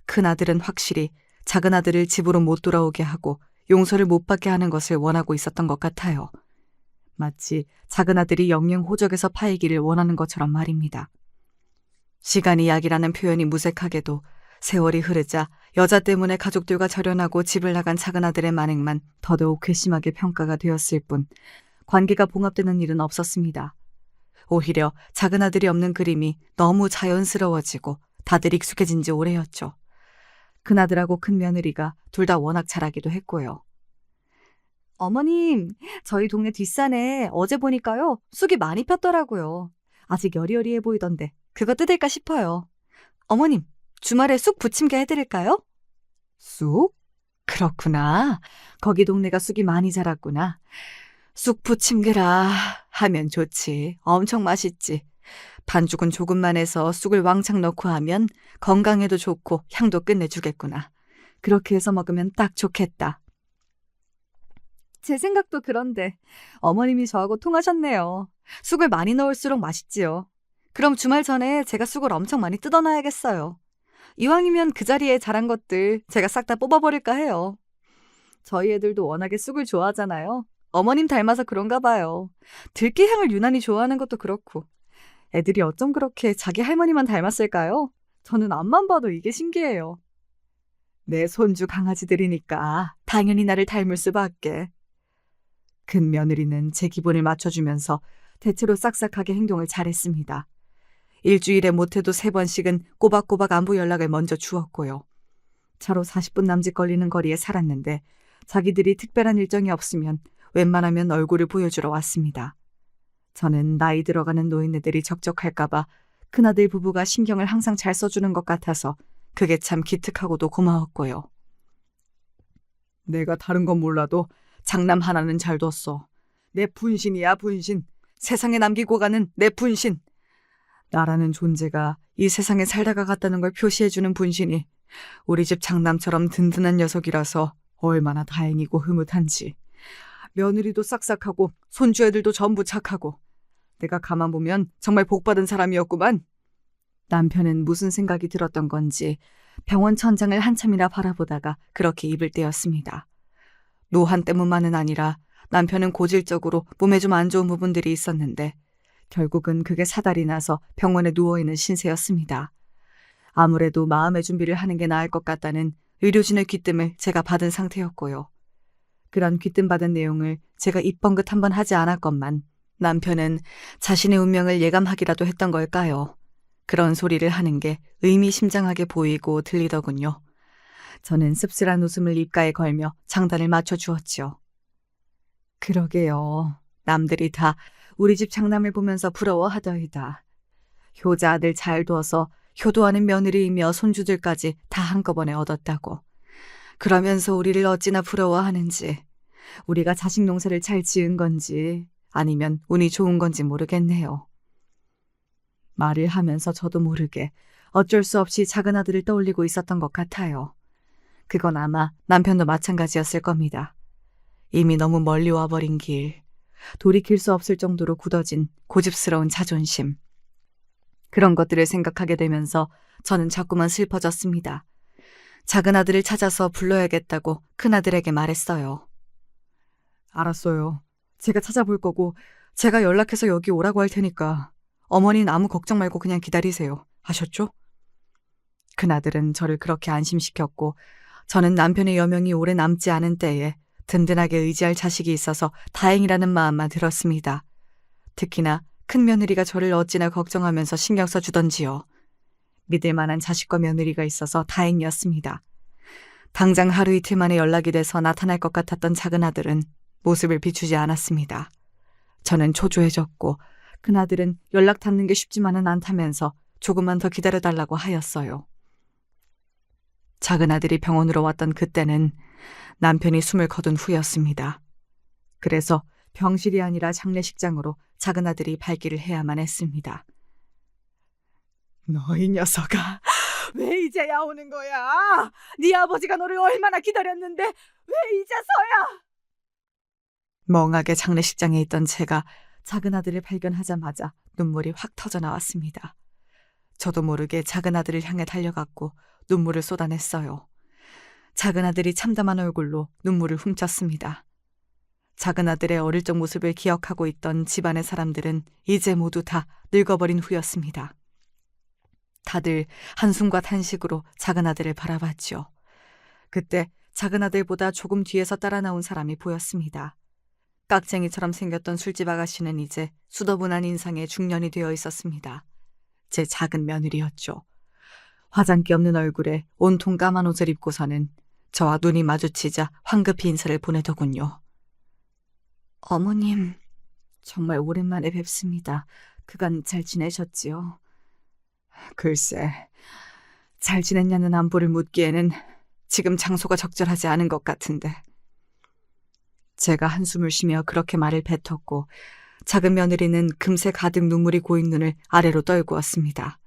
큰아들은 확실히 작은아들을 집으로 못 돌아오게 하고 용서를 못 받게 하는 것을 원하고 있었던 것 같아요. 마치 작은아들이 영영 호적에서 파이기를 원하는 것처럼 말입니다. 시간이 약이라는 표현이 무색하게도 세월이 흐르자 여자 때문에 가족들과 절연하고 집을 나간 작은아들의 만행만 더더욱 괘씸하게 평가가 되었을 뿐 관계가 봉합되는 일은 없었습니다. 오히려 작은아들이 없는 그림이 너무 자연스러워지고 다들 익숙해진 지 오래였죠. 큰아들하고 큰며느리가 둘 다 워낙 잘하기도 했고요. 어머님, 저희 동네 뒷산에 어제 보니까요, 쑥이 많이 폈더라고요. 아직 여리여리해 보이던데 그거 뜯을까 싶어요. 어머님, 주말에 쑥 부침개 해드릴까요? 쑥? 그렇구나. 거기 동네가 쑥이 많이 자랐구나. 쑥 부침개라 하면 좋지. 엄청 맛있지. 반죽은 조금만 해서 쑥을 왕창 넣고 하면 건강에도 좋고 향도 끝내주겠구나. 그렇게 해서 먹으면 딱 좋겠다. 제 생각도 그런데 어머님이 저하고 통하셨네요. 쑥을 많이 넣을수록 맛있지요. 그럼 주말 전에 제가 쑥을 엄청 많이 뜯어놔야겠어요. 이왕이면 그 자리에 자란 것들 제가 싹 다 뽑아버릴까 해요. 저희 애들도 워낙에 쑥을 좋아하잖아요. 어머님 닮아서 그런가 봐요. 들깨향을 유난히 좋아하는 것도 그렇고. 애들이 어쩜 그렇게 자기 할머니만 닮았을까요? 저는 앞만 봐도 이게 신기해요. 내 손주 강아지들이니까 당연히 나를 닮을 수밖에. 큰 며느리는 제 기분을 맞춰주면서 대체로 싹싹하게 행동을 잘했습니다. 일주일에 못해도 3번씩은 꼬박꼬박 안부 연락을 먼저 주었고요. 차로 40분 남짓 걸리는 거리에 살았는데 자기들이 특별한 일정이 없으면 웬만하면 얼굴을 보여주러 왔습니다. 저는 나이 들어가는 노인네들이 적적할까봐 큰아들 부부가 신경을 항상 잘 써주는 것 같아서 그게 참 기특하고도 고마웠고요. 내가 다른 건 몰라도 장남 하나는 잘 뒀어. 내 분신이야, 분신. 세상에 남기고 가는 내 분신. 나라는 존재가 이 세상에 살다가 갔다는 걸 표시해주는 분신이 우리 집 장남처럼 든든한 녀석이라서 얼마나 다행이고 흐뭇한지. 며느리도 싹싹하고 손주 애들도 전부 착하고 내가 가만 보면 정말 복받은 사람이었구만. 남편은 무슨 생각이 들었던 건지 병원 천장을 한참이나 바라보다가 그렇게 입을 떼었습니다. 노한 때문만은 아니라 남편은 고질적으로 몸에 좀 안 좋은 부분들이 있었는데 결국은 그게 사달이 나서 병원에 누워있는 신세였습니다. 아무래도 마음의 준비를 하는 게 나을 것 같다는 의료진의 귀뜸을 제가 받은 상태였고요. 그런 귀뜸받은 내용을 제가 입번긋 한번 하지 않았건만 남편은 자신의 운명을 예감하기라도 했던 걸까요? 그런 소리를 하는 게 의미심장하게 보이고 들리더군요. 저는 씁쓸한 웃음을 입가에 걸며 장단을 맞춰주었지요. 그러게요. 남들이 다 우리 집 장남을 보면서 부러워하더이다. 효자 아들 잘 둬서 효도하는 며느리이며 손주들까지 다 한꺼번에 얻었다고. 그러면서 우리를 어찌나 부러워하는지, 우리가 자식 농사를 잘 지은 건지 아니면 운이 좋은 건지 모르겠네요. 말을 하면서 저도 모르게 어쩔 수 없이 작은 아들을 떠올리고 있었던 것 같아요. 그건 아마 남편도 마찬가지였을 겁니다. 이미 너무 멀리 와버린 길, 돌이킬 수 없을 정도로 굳어진 고집스러운 자존심. 그런 것들을 생각하게 되면서 저는 자꾸만 슬퍼졌습니다. 작은 아들을 찾아서 불러야겠다고 큰아들에게 말했어요. 알았어요. 제가 찾아볼 거고 제가 연락해서 여기 오라고 할 테니까 어머니는 아무 걱정 말고 그냥 기다리세요. 아셨죠? 큰아들은 저를 그렇게 안심시켰고 저는 남편의 여명이 오래 남지 않은 때에 든든하게 의지할 자식이 있어서 다행이라는 마음만 들었습니다. 특히나 큰며느리가 저를 어찌나 걱정하면서 신경 써주던지요. 믿을 만한 자식과 며느리가 있어서 다행이었습니다. 당장 하루 이틀 만에 연락이 돼서 나타날 것 같았던 작은 아들은 모습을 비추지 않았습니다. 저는 초조해졌고 큰아들은 연락 닿는 게 쉽지만은 않다면서 조금만 더 기다려달라고 하였어요. 작은 아들이 병원으로 왔던 그때는 남편이 숨을 거둔 후였습니다. 그래서 병실이 아니라 장례식장으로 작은 아들이 발길을 해야만 했습니다. 너 이 녀석아, 왜 이제야 오는 거야? 네 아버지가 너를 얼마나 기다렸는데 왜 이제서야? 멍하게 장례식장에 있던 제가 작은 아들을 발견하자마자 눈물이 확 터져 나왔습니다. 저도 모르게 작은 아들을 향해 달려갔고 눈물을 쏟아냈어요. 작은 아들이 참담한 얼굴로 눈물을 훔쳤습니다. 작은 아들의 어릴 적 모습을 기억하고 있던 집안의 사람들은 이제 모두 다 늙어버린 후였습니다. 다들 한숨과 탄식으로 작은 아들을 바라봤죠. 그때 작은 아들보다 조금 뒤에서 따라 나온 사람이 보였습니다. 깍쟁이처럼 생겼던 술집 아가씨는 이제 수더분한 인상의 중년이 되어 있었습니다. 제 작은 며느리였죠. 화장기 없는 얼굴에 온통 까만 옷을 입고서는 저와 눈이 마주치자 황급히 인사를 보내더군요. 어머님, 정말 오랜만에 뵙습니다. 그간 잘 지내셨지요? 글쎄, 잘 지냈냐는 안부를 묻기에는 지금 장소가 적절하지 않은 것 같은데. 제가 한숨을 쉬며 그렇게 말을 뱉었고 작은 며느리는 금세 가득 눈물이 고인 눈을 아래로 떨구었습니다.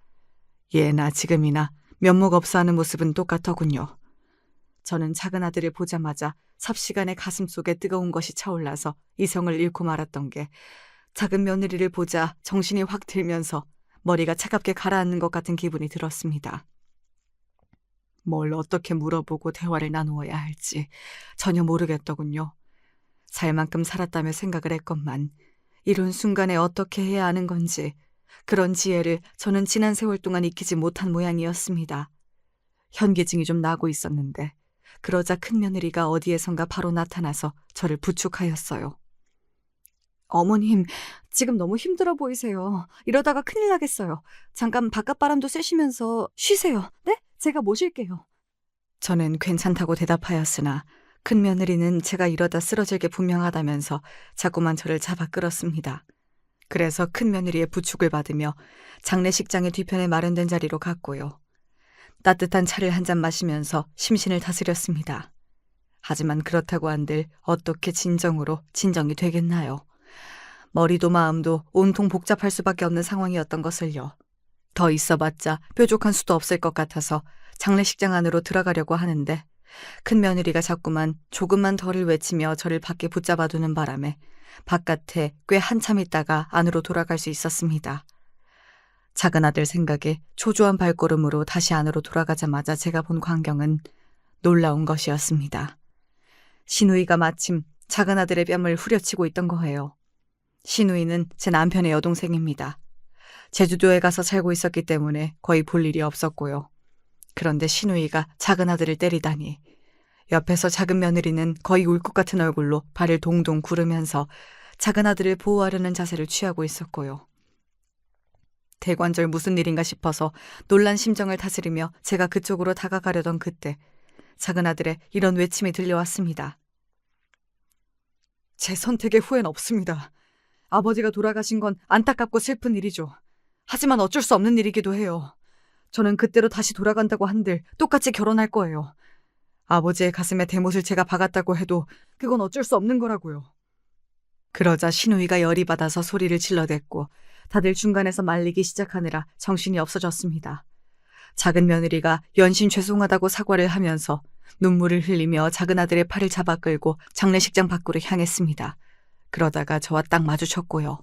예나 지금이나 면목 없어 하는 모습은 똑같더군요. 저는 작은 아들을 보자마자 삽시간에 가슴속에 뜨거운 것이 차올라서 이성을 잃고 말았던 게 작은 며느리를 보자 정신이 확 들면서 머리가 차갑게 가라앉는 것 같은 기분이 들었습니다. 뭘 어떻게 물어보고 대화를 나누어야 할지 전혀 모르겠더군요. 살 만큼 살았다며 생각을 했건만 이런 순간에 어떻게 해야 하는 건지 그런 지혜를 저는 지난 세월 동안 익히지 못한 모양이었습니다. 현기증이 좀 나고 있었는데 그러자 큰며느리가 어디에선가 바로 나타나서 저를 부축하였어요. 어머님, 지금 너무 힘들어 보이세요. 이러다가 큰일 나겠어요. 잠깐 바깥바람도 쐬시면서 쉬세요. 네? 제가 모실게요. 저는 괜찮다고 대답하였으나 큰며느리는 제가 이러다 쓰러질 게 분명하다면서 자꾸만 저를 잡아 끌었습니다. 그래서 큰며느리의 부축을 받으며 장례식장의 뒤편에 마련된 자리로 갔고요. 따뜻한 차를 한 잔 마시면서 심신을 다스렸습니다. 하지만 그렇다고 한들 어떻게 진정이 되겠나요? 머리도 마음도 온통 복잡할 수밖에 없는 상황이었던 것을요. 더 있어봤자 뾰족한 수도 없을 것 같아서 장례식장 안으로 들어가려고 하는데 큰며느리가 자꾸만 조금만 더를 외치며 저를 밖에 붙잡아두는 바람에 바깥에 꽤 한참 있다가 안으로 돌아갈 수 있었습니다. 작은 아들 생각에 초조한 발걸음으로 다시 안으로 돌아가자마자 제가 본 광경은 놀라운 것이었습니다. 시누이가 마침 작은 아들의 뺨을 후려치고 있던 거예요. 시누이는 제 남편의 여동생입니다. 제주도에 가서 살고 있었기 때문에 거의 볼 일이 없었고요. 그런데 시누이가 작은 아들을 때리다니. 옆에서 작은 며느리는 거의 울 것 같은 얼굴로 발을 동동 구르면서 작은 아들을 보호하려는 자세를 취하고 있었고요. 대관절 무슨 일인가 싶어서 놀란 심정을 다스리며 제가 그쪽으로 다가가려던 그때 작은 아들의 이런 외침이 들려왔습니다. 제 선택에 후회는 없습니다. 아버지가 돌아가신 건 안타깝고 슬픈 일이죠. 하지만 어쩔 수 없는 일이기도 해요. 저는 그때로 다시 돌아간다고 한들 똑같이 결혼할 거예요. 아버지의 가슴에 대못을 제가 박았다고 해도 그건 어쩔 수 없는 거라고요. 그러자 신우이가 열이 받아서 소리를 질러댔고 다들 중간에서 말리기 시작하느라 정신이 없어졌습니다. 작은 며느리가 연신 죄송하다고 사과를 하면서 눈물을 흘리며 작은 아들의 팔을 잡아 끌고 장례식장 밖으로 향했습니다. 그러다가 저와 딱 마주쳤고요.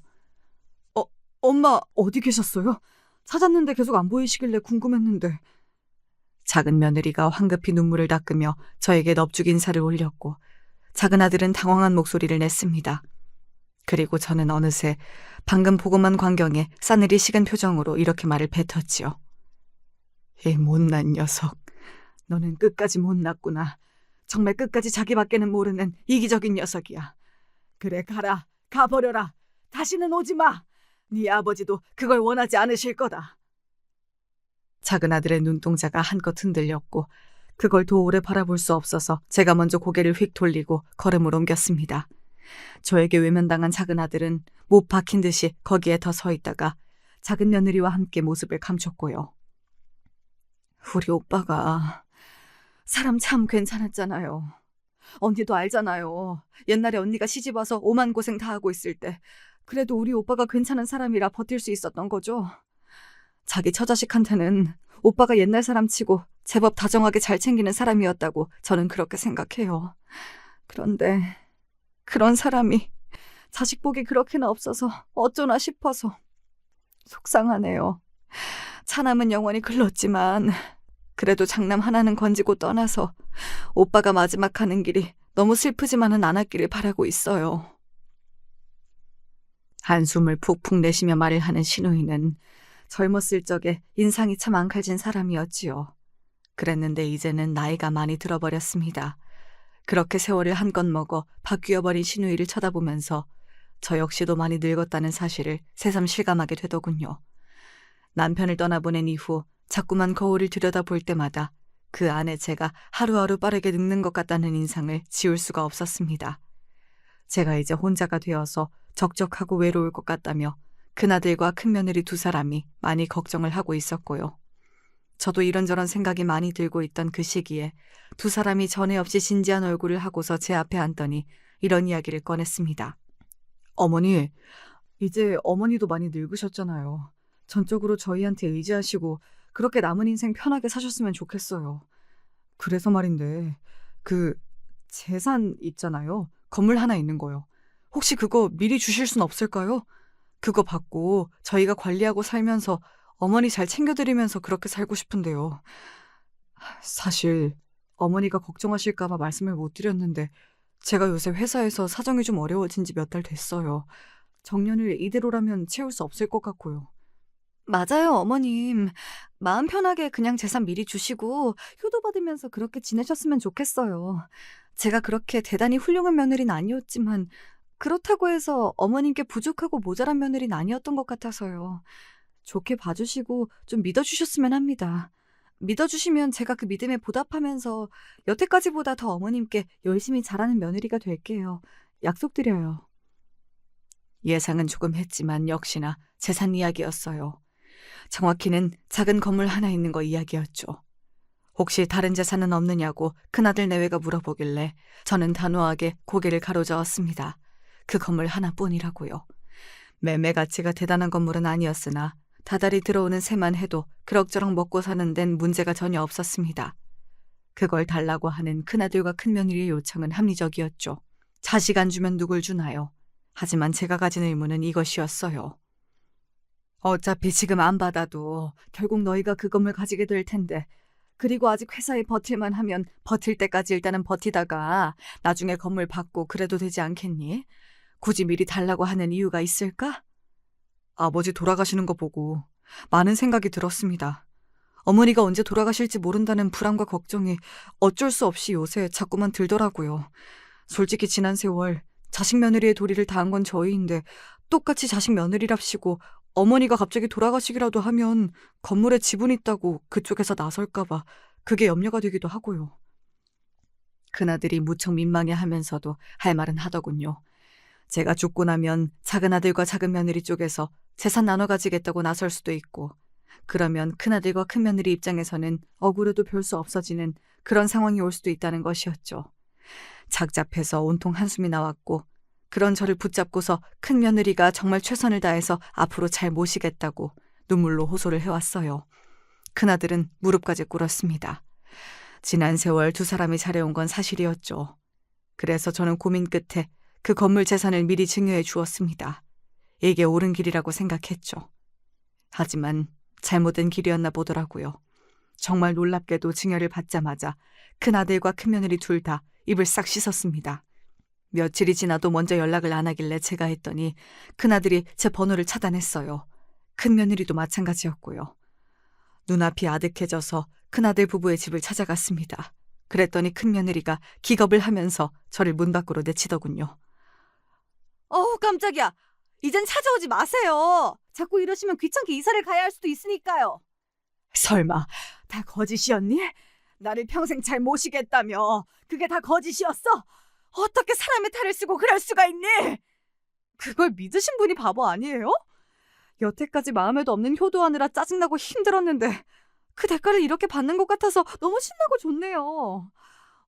엄마 어디 계셨어요? 찾았는데 계속 안 보이시길래 궁금했는데. 작은 며느리가 황급히 눈물을 닦으며 저에게 넙죽 인사를 올렸고 작은 아들은 당황한 목소리를 냈습니다. 그리고 저는 어느새 방금 보고만 광경에 싸늘히 식은 표정으로 이렇게 말을 뱉었지요. 이 못난 녀석, 너는 끝까지 못났구나. 정말 끝까지 자기밖에는 모르는 이기적인 녀석이야. 그래 가라, 가버려라. 다시는 오지 마. 네 아버지도 그걸 원하지 않으실 거다. 작은 아들의 눈동자가 한껏 흔들렸고 그걸 더 오래 바라볼 수 없어서 제가 먼저 고개를 휙 돌리고 걸음을 옮겼습니다. 저에게 외면당한 작은 아들은 못 박힌 듯이 거기에 더 서 있다가 작은 며느리와 함께 모습을 감췄고요. 우리 오빠가 사람 참 괜찮았잖아요. 언니도 알잖아요. 옛날에 언니가 시집와서 오만 고생 다 하고 있을 때 그래도 우리 오빠가 괜찮은 사람이라 버틸 수 있었던 거죠. 자기 처자식한테는 오빠가 옛날 사람 치고 제법 다정하게 잘 챙기는 사람이었다고 저는 그렇게 생각해요. 그런데 그런 사람이 자식 복이 그렇게나 없어서 어쩌나 싶어서 속상하네요. 차남은 영원히 글렀지만 그래도 장남 하나는 건지고 떠나서 오빠가 마지막 가는 길이 너무 슬프지만은 않았기를 바라고 있어요. 한숨을 푹푹 내쉬며 말을 하는 신우이는 젊었을 적에 인상이 참 앙칼진 사람이었지요. 그랬는데 이제는 나이가 많이 들어버렸습니다. 그렇게 세월을 한껏 먹어 바뀌어버린 신우이를 쳐다보면서 저 역시도 많이 늙었다는 사실을 새삼 실감하게 되더군요. 남편을 떠나보낸 이후 자꾸만 거울을 들여다볼 때마다 그 안에 제가 하루하루 빠르게 늙는 것 같다는 인상을 지울 수가 없었습니다. 제가 이제 혼자가 되어서 적적하고 외로울 것 같다며 큰아들과 큰며느리 두 사람이 많이 걱정을 하고 있었고요. 저도 이런저런 생각이 많이 들고 있던 그 시기에 두 사람이 전에 없이 진지한 얼굴을 하고서 제 앞에 앉더니 이런 이야기를 꺼냈습니다. 어머니, 이제 어머니도 많이 늙으셨잖아요. 전적으로 저희한테 의지하시고 그렇게 남은 인생 편하게 사셨으면 좋겠어요. 그래서 말인데 그 재산 있잖아요. 건물 하나 있는 거요. 혹시 그거 미리 주실 순 없을까요? 그거 받고 저희가 관리하고 살면서 어머니 잘 챙겨드리면서 그렇게 살고 싶은데요. 사실 어머니가 걱정하실까 봐 말씀을 못 드렸는데 제가 요새 회사에서 사정이 좀 어려워진 지 몇 달 됐어요. 정년을 이대로라면 채울 수 없을 것 같고요. 맞아요, 어머님. 마음 편하게 그냥 재산 미리 주시고 효도 받으면서 그렇게 지내셨으면 좋겠어요. 제가 그렇게 대단히 훌륭한 며느리는 아니었지만 그렇다고 해서 어머님께 부족하고 모자란 며느리는 아니었던 것 같아서요. 좋게 봐주시고 좀 믿어주셨으면 합니다. 믿어주시면 제가 그 믿음에 보답하면서 여태까지보다 더 어머님께 열심히 잘하는 며느리가 될게요. 약속드려요. 예상은 조금 했지만 역시나 재산 이야기였어요. 정확히는 작은 건물 하나 있는 거 이야기였죠. 혹시 다른 재산은 없느냐고 큰아들 내외가 물어보길래 저는 단호하게 고개를 가로저었습니다. 그 건물 하나뿐이라고요. 매매 가치가 대단한 건물은 아니었으나 다달이 들어오는 새만 해도 그럭저럭 먹고 사는 데는 문제가 전혀 없었습니다. 그걸 달라고 하는 큰아들과 큰며느리의 요청은 합리적이었죠. 자식 안 주면 누굴 주나요? 하지만 제가 가진 의무는 이것이었어요. 어차피 지금 안 받아도 결국 너희가 그 건물 가지게 될 텐데 그리고 아직 회사에 버틸만 하면 버틸 때까지 일단은 버티다가 나중에 건물 받고 그래도 되지 않겠니? 굳이 미리 달라고 하는 이유가 있을까? 아버지 돌아가시는 거 보고 많은 생각이 들었습니다. 어머니가 언제 돌아가실지 모른다는 불안과 걱정이 어쩔 수 없이 요새 자꾸만 들더라고요. 솔직히 지난 세월 자식 며느리의 도리를 다한 건 저희인데 똑같이 자식 며느리랍시고 어머니가 갑자기 돌아가시기라도 하면 건물에 지분 있다고 그쪽에서 나설까 봐 그게 염려가 되기도 하고요. 큰아들이 무척 민망해하면서도 할 말은 하더군요. 제가 죽고 나면 작은 아들과 작은 며느리 쪽에서 재산 나눠 가지겠다고 나설 수도 있고 그러면 큰아들과 큰며느리 입장에서는 억울해도 별 수 없어지는 그런 상황이 올 수도 있다는 것이었죠. 작잡해서 온통 한숨이 나왔고 그런 저를 붙잡고서 큰며느리가 정말 최선을 다해서 앞으로 잘 모시겠다고 눈물로 호소를 해왔어요. 큰아들은 무릎까지 꿇었습니다. 지난 세월 두 사람이 잘해온 건 사실이었죠. 그래서 저는 고민 끝에 그 건물 재산을 미리 증여해 주었습니다. 이게 옳은 길이라고 생각했죠. 하지만 잘못된 길이었나 보더라고요. 정말 놀랍게도 증여를 받자마자 큰아들과 큰며느리 둘 다 입을 싹 씻었습니다. 며칠이 지나도 먼저 연락을 안 하길래 제가 했더니 큰아들이 제 번호를 차단했어요. 큰며느리도 마찬가지였고요. 눈앞이 아득해져서 큰아들 부부의 집을 찾아갔습니다. 그랬더니 큰며느리가 기겁을 하면서 저를 문 밖으로 내치더군요. 어우, 깜짝이야. 이젠 찾아오지 마세요. 자꾸 이러시면 귀찮게 이사를 가야 할 수도 있으니까요. 설마 다 거짓이었니? 나를 평생 잘 모시겠다며 그게 다 거짓이었어? 어떻게 사람의 탈을 쓰고 그럴 수가 있니? 그걸 믿으신 분이 바보 아니에요? 여태까지 마음에도 없는 효도하느라 짜증나고 힘들었는데 그 대가를 이렇게 받는 것 같아서 너무 신나고 좋네요.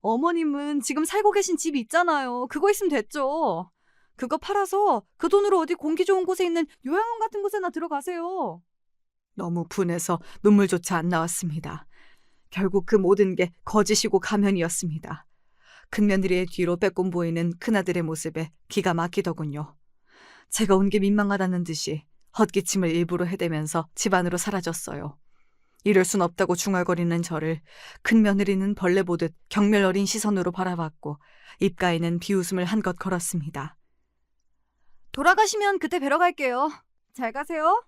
어머님은 지금 살고 계신 집이 있잖아요. 그거 있으면 됐죠. 그거 팔아서 그 돈으로 어디 공기 좋은 곳에 있는 요양원 같은 곳에나 들어가세요. 너무 분해서 눈물조차 안 나왔습니다. 결국 그 모든 게 거짓이고 가면이었습니다. 큰며느리의 뒤로 빼꼼 보이는 큰아들의 모습에 기가 막히더군요. 제가 온 게 민망하다는 듯이 헛기침을 일부러 해대면서 집 안으로 사라졌어요. 이럴 순 없다고 중얼거리는 저를 큰며느리는 벌레 보듯 경멸 어린 시선으로 바라봤고 입가에는 비웃음을 한껏 걸었습니다. 돌아가시면 그때 뵈러 갈게요. 잘 가세요.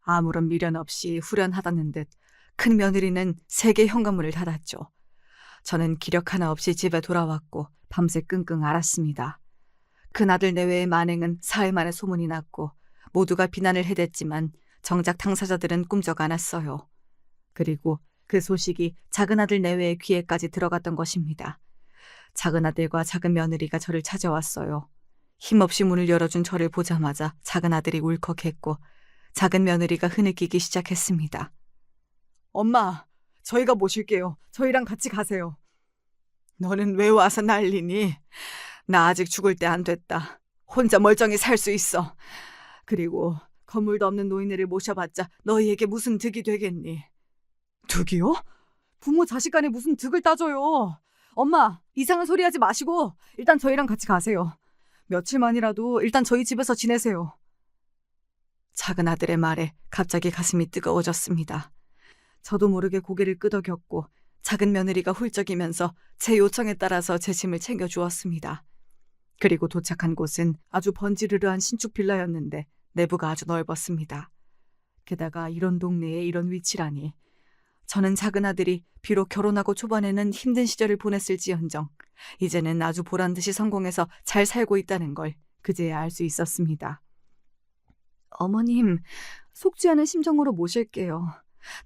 아무런 미련 없이 후련하다는 듯 큰며느리는 세계 현관문을 닫았죠. 저는 기력 하나 없이 집에 돌아왔고 밤새 끙끙 앓았습니다. 큰아들 내외의 만행은 사흘 만에 소문이 났고 모두가 비난을 해댔지만 정작 당사자들은 꿈쩍 않았어요. 그리고 그 소식이 작은아들 내외의 귀에까지 들어갔던 것입니다. 작은아들과 작은며느리가 저를 찾아왔어요. 힘없이 문을 열어준 저를 보자마자 작은아들이 울컥했고 작은며느리가 흐느끼기 시작했습니다. 엄마, 저희가 모실게요. 저희랑 같이 가세요. 너는 왜 와서 난리니? 나 아직 죽을 때 안 됐다. 혼자 멀쩡히 살 수 있어. 그리고 건물도 없는 노인네를 모셔봤자 너희에게 무슨 득이 되겠니? 득이요? 부모 자식 간에 무슨 득을 따져요. 엄마, 이상한 소리 하지 마시고 일단 저희랑 같이 가세요. 며칠만이라도 일단 저희 집에서 지내세요. 작은아들의 말에 갑자기 가슴이 뜨거워졌습니다. 저도 모르게 고개를 끄덕였고 작은며느리가 훌쩍이면서 제 요청에 따라서 제 짐을 챙겨주었습니다. 그리고 도착한 곳은 아주 번지르르한 신축 빌라였는데 내부가 아주 넓었습니다. 게다가 이런 동네에 이런 위치라니. 저는 작은아들이 비록 결혼하고 초반에는 힘든 시절을 보냈을지언정 이제는 아주 보란듯이 성공해서 잘 살고 있다는 걸 그제야 알 수 있었습니다. 어머님, 속지 않은 심정으로 모실게요.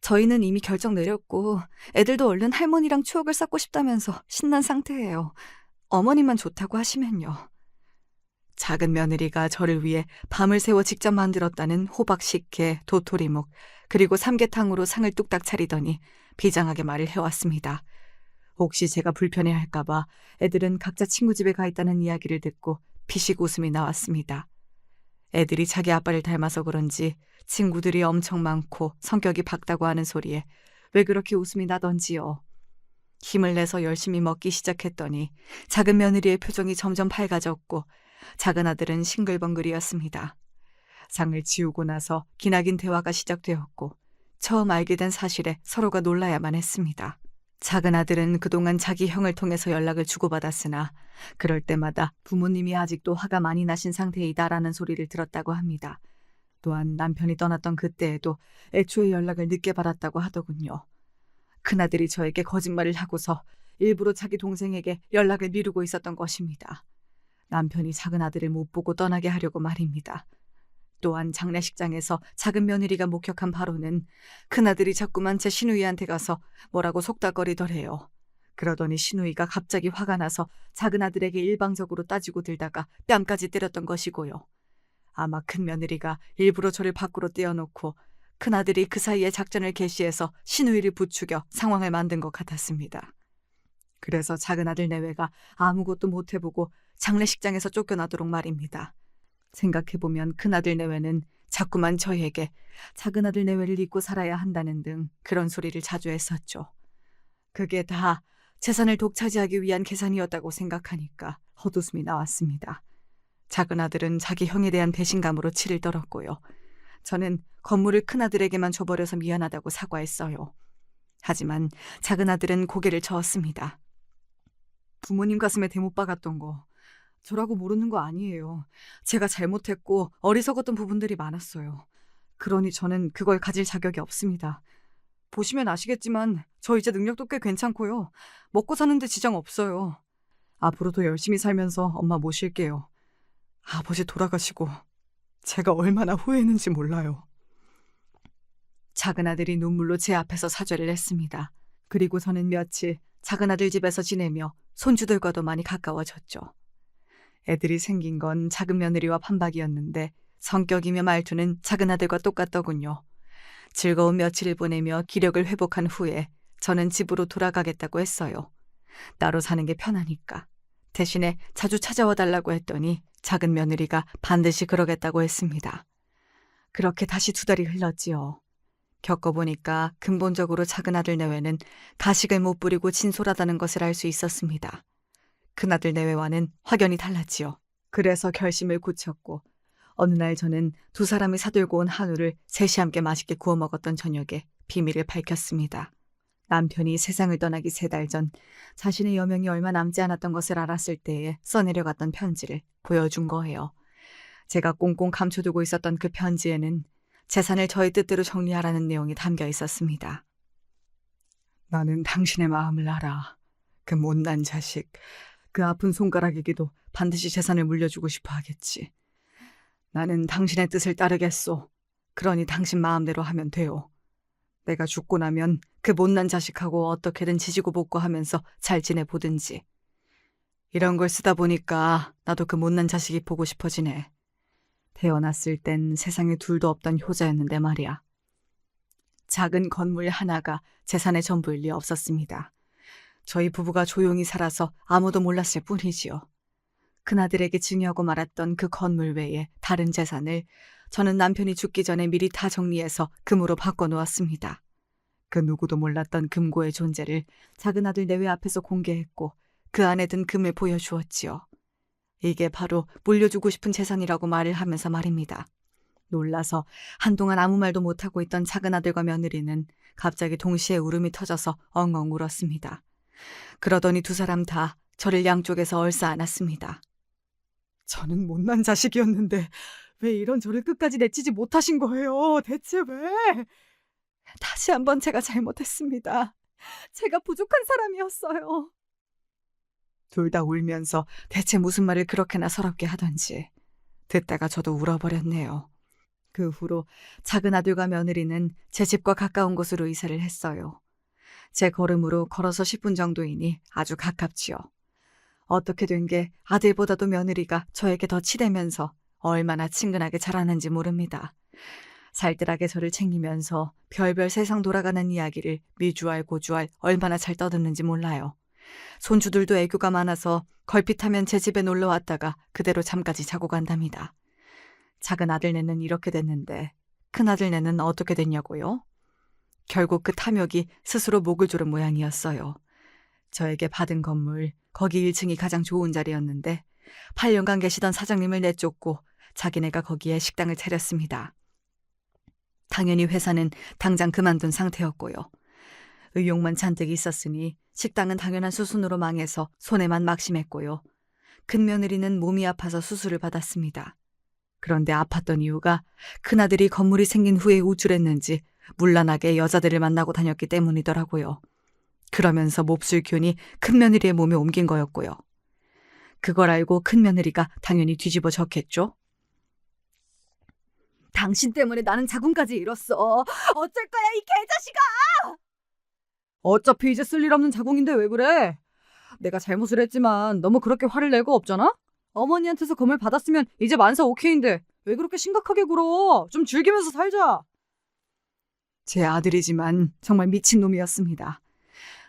저희는 이미 결정 내렸고 애들도 얼른 할머니랑 추억을 쌓고 싶다면서 신난 상태예요. 어머님만 좋다고 하시면요. 작은 며느리가 저를 위해 밤을 새워 직접 만들었다는 호박 식혜, 도토리묵, 그리고 삼계탕으로 상을 뚝딱 차리더니 비장하게 말을 해왔습니다. 혹시 제가 불편해할까봐 애들은 각자 친구 집에 가 있다는 이야기를 듣고 피식 웃음이 나왔습니다. 애들이 자기 아빠를 닮아서 그런지 친구들이 엄청 많고 성격이 밝다고 하는 소리에 왜 그렇게 웃음이 나던지요. 힘을 내서 열심히 먹기 시작했더니 작은 며느리의 표정이 점점 밝아졌고 작은 아들은 싱글벙글이었습니다. 상을 치우고 나서 기나긴 대화가 시작되었고 처음 알게 된 사실에 서로가 놀라야만 했습니다. 작은 아들은 그동안 자기 형을 통해서 연락을 주고받았으나 그럴 때마다 부모님이 아직도 화가 많이 나신 상태이다라는 소리를 들었다고 합니다. 또한 남편이 떠났던 그때에도 애초에 연락을 늦게 받았다고 하더군요. 큰아들이 저에게 거짓말을 하고서 일부러 자기 동생에게 연락을 미루고 있었던 것입니다. 남편이 작은 아들을 못 보고 떠나게 하려고 말입니다. 또한 장례식장에서 작은 며느리가 목격한 바로는 큰아들이 자꾸만 제 시누이한테 가서 뭐라고 속닥거리더래요. 그러더니 시누이가 갑자기 화가 나서 작은 아들에게 일방적으로 따지고 들다가 뺨까지 때렸던 것이고요. 아마 큰 며느리가 일부러 저를 밖으로 떼어놓고 큰아들이 그 사이에 작전을 개시해서 신우이를 부추겨 상황을 만든 것 같았습니다. 그래서 작은아들 내외가 아무것도 못해보고 장례식장에서 쫓겨나도록 말입니다. 생각해보면 큰아들 내외는 자꾸만 저희에게 작은아들 내외를 잊고 살아야 한다는 등 그런 소리를 자주 했었죠. 그게 다 재산을 독차지하기 위한 계산이었다고 생각하니까 헛웃음이 나왔습니다. 작은아들은 자기 형에 대한 배신감으로 치를 떨었고요. 저는 건물을 큰아들에게만 줘버려서 미안하다고 사과했어요. 하지만 작은아들은 고개를 저었습니다. 부모님 가슴에 대못 박았던 거 저라고 모르는 거 아니에요. 제가 잘못했고 어리석었던 부분들이 많았어요. 그러니 저는 그걸 가질 자격이 없습니다. 보시면 아시겠지만 저 이제 능력도 꽤 괜찮고요. 먹고 사는데 지장 없어요. 앞으로도 열심히 살면서 엄마 모실게요. 아버지 돌아가시고 제가 얼마나 후회했는지 몰라요. 작은아들이 눈물로 제 앞에서 사죄를 했습니다. 그리고 저는 며칠 작은아들 집에서 지내며 손주들과도 많이 가까워졌죠. 애들이 생긴 건 작은 며느리와 판박이었는데 성격이며 말투는 작은아들과 똑같더군요. 즐거운 며칠을 보내며 기력을 회복한 후에 저는 집으로 돌아가겠다고 했어요. 따로 사는 게 편하니까. 대신에 자주 찾아와 달라고 했더니 작은 며느리가 반드시 그러겠다고 했습니다. 그렇게 다시 2달이 흘렀지요. 겪어보니까 근본적으로 작은아들 내외는 가식을 못 부리고 진솔하다는 것을 알 수 있었습니다. 큰아들 내외와는 확연히 달랐지요. 그래서 결심을 굳혔고 어느 날 저는 2 사람이 사들고 온 한우를 셋이 함께 맛있게 구워 먹었던 저녁에 비밀을 밝혔습니다. 남편이 세상을 떠나기 3달 전 자신의 여명이 얼마 남지 않았던 것을 알았을 때에 써내려갔던 편지를 보여준 거예요. 제가 꽁꽁 감춰두고 있었던 그 편지에는 재산을 저의 뜻대로 정리하라는 내용이 담겨 있었습니다. 나는 당신의 마음을 알아. 그 못난 자식, 그 아픈 손가락에게도 반드시 재산을 물려주고 싶어 하겠지. 나는 당신의 뜻을 따르겠소. 그러니 당신 마음대로 하면 돼요. 내가 죽고 나면 그 못난 자식하고 어떻게든 지지고 볶고하면서 잘 지내보든지. 이런 걸 쓰다 보니까 나도 그 못난 자식이 보고 싶어지네. 태어났을 땐 세상에 둘도 없던 효자였는데 말이야. 작은 건물 하나가 재산의 전부일 리 없었습니다. 저희 부부가 조용히 살아서 아무도 몰랐을 뿐이지요. 큰아들에게 증여하고 말았던 그 건물 외에 다른 재산을 저는 남편이 죽기 전에 미리 다 정리해서 금으로 바꿔놓았습니다. 그 누구도 몰랐던 금고의 존재를 작은아들 내외 앞에서 공개했고 그 안에 든 금을 보여주었지요. 이게 바로 물려주고 싶은 재산이라고 말을 하면서 말입니다. 놀라서 한동안 아무 말도 못하고 있던 작은아들과 며느리는 갑자기 동시에 울음이 터져서 엉엉 울었습니다. 그러더니 2 사람 다 저를 양쪽에서 얼싸안았습니다. 저는 못난 자식이었는데 왜 이런 저를 끝까지 내치지 못하신 거예요? 대체 왜? 다시 한번 제가 잘못했습니다. 제가 부족한 사람이었어요. 2 다 울면서 대체 무슨 말을 그렇게나 서럽게 하던지 듣다가 저도 울어버렸네요. 그 후로 작은아들과 며느리는 제 집과 가까운 곳으로 이사를 했어요. 제 걸음으로 걸어서 10분 정도이니 아주 가깝지요. 어떻게 된 게 아들보다도 며느리가 저에게 더 치대면서 얼마나 친근하게 자라는지 모릅니다. 살뜰하게 저를 챙기면서 별별 세상 돌아가는 이야기를 미주알 고주알 얼마나 잘 떠드는지 몰라요. 손주들도 애교가 많아서 걸핏하면 제 집에 놀러 왔다가 그대로 잠까지 자고 간답니다. 작은 아들네는 이렇게 됐는데 큰 아들네는 어떻게 됐냐고요? 결국 그 탐욕이 스스로 목을 조른 모양이었어요. 저에게 받은 건물, 거기 1층이 가장 좋은 자리였는데 8년간 계시던 사장님을 내쫓고 자기네가 거기에 식당을 차렸습니다. 당연히 회사는 당장 그만둔 상태였고요. 의욕만 잔뜩 있었으니 식당은 당연한 수순으로 망해서 손해만 막심했고요. 큰 며느리는 몸이 아파서 수술을 받았습니다. 그런데 아팠던 이유가 큰아들이 건물이 생긴 후에 우쭐했는지 문란하게 여자들을 만나고 다녔기 때문이더라고요. 그러면서 몹쓸 균이 큰 며느리의 몸에 옮긴 거였고요. 그걸 알고 큰 며느리가 당연히 뒤집어졌겠죠? 당신 때문에 나는 자궁까지 잃었어. 어쩔 거야 이 개자식아! 어차피 이제 쓸 일 없는 자궁인데 왜 그래? 내가 잘못을 했지만 너무 그렇게 화를 낼 거 없잖아? 어머니한테서 금을 받았으면 이제 만사 오케이인데 왜 그렇게 심각하게 굴어? 좀 즐기면서 살자. 제 아들이지만 정말 미친놈이었습니다.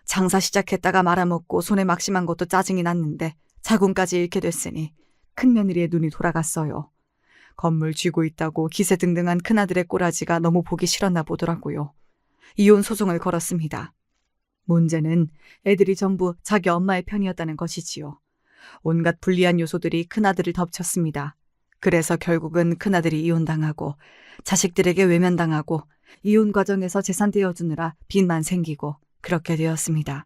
장사 시작했다가 말아먹고 손에 막심한 것도 짜증이 났는데 자궁까지 잃게 됐으니 큰며느리의 눈이 돌아갔어요. 건물 쥐고 있다고 기세등등한 큰아들의 꼬라지가 너무 보기 싫었나 보더라고요. 이혼 소송을 걸었습니다. 문제는 애들이 전부 자기 엄마의 편이었다는 것이지요. 온갖 불리한 요소들이 큰아들을 덮쳤습니다. 그래서 결국은 큰아들이 이혼당하고 자식들에게 외면당하고 이혼 과정에서 재산 떼어주느라 빚만 생기고 그렇게 되었습니다.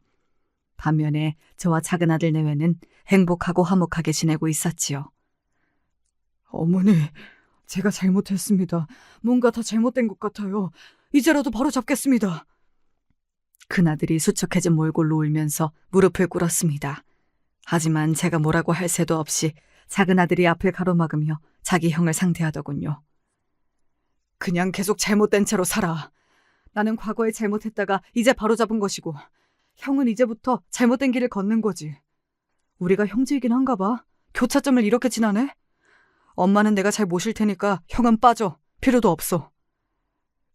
반면에 저와 작은아들 내외는 행복하고 화목하게 지내고 있었지요. 어머니, 제가 잘못했습니다. 뭔가 다 잘못된 것 같아요. 이제라도 바로 잡겠습니다. 큰아들이 수척해진 몰골로 울면서 무릎을 꿇었습니다. 하지만 제가 뭐라고 할 새도 없이 작은아들이 앞을 가로막으며 자기 형을 상대하더군요. 그냥 계속 잘못된 채로 살아. 나는 과거에 잘못했다가 이제 바로잡은 것이고 형은 이제부터 잘못된 길을 걷는 거지. 우리가 형제이긴 한가 봐. 교차점을 이렇게 지나네? 엄마는 내가 잘 모실 테니까 형은 빠져. 필요도 없어.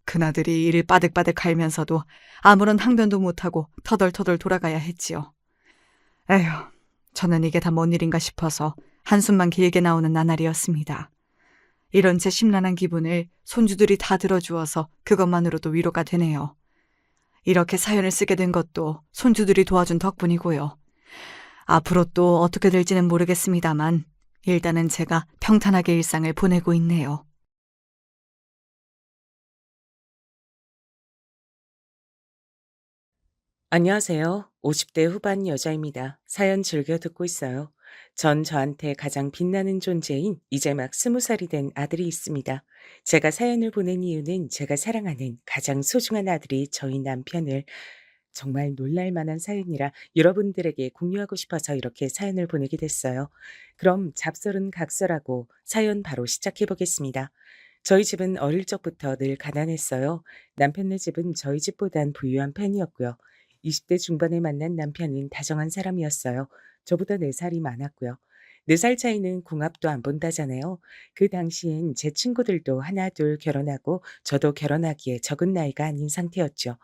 큰아들이 이를 빠득빠득 갈면서도 아무런 항변도 못하고 터덜터덜 돌아가야 했지요. 에휴, 저는 이게 다 뭔 일인가 싶어서 한숨만 길게 나오는 나날이었습니다. 이런 제 심란한 기분을 손주들이 다 들어주어서 그것만으로도 위로가 되네요. 이렇게 사연을 쓰게 된 것도 손주들이 도와준 덕분이고요. 앞으로 또 어떻게 될지는 모르겠습니다만 일단은 제가 평탄하게 일상을 보내고 있네요. 안녕하세요. 50대 후반 여자입니다. 사연 즐겨 듣고 있어요. 전 저한테 가장 빛나는 존재인 이제 막 20살이 된 아들이 있습니다. 제가 사연을 보낸 이유는 제가 사랑하는 가장 소중한 아들이 저희 남편을 정말 놀랄 만한 사연이라 여러분들에게 공유하고 싶어서 이렇게 사연을 보내게 됐어요. 그럼 잡설은 각설하고 사연 바로 시작해 보겠습니다. 저희 집은 어릴 적부터 늘 가난했어요. 남편네 집은 저희 집보단 부유한 편이었고요. 20대 중반에 만난 남편은 다정한 사람이었어요. 저보다 4살이 많았고요. 4살 차이는 궁합도 안 본다잖아요. 그 당시엔 제 친구들도 하나 둘 결혼하고 저도 결혼하기에 적은 나이가 아닌 상태였죠.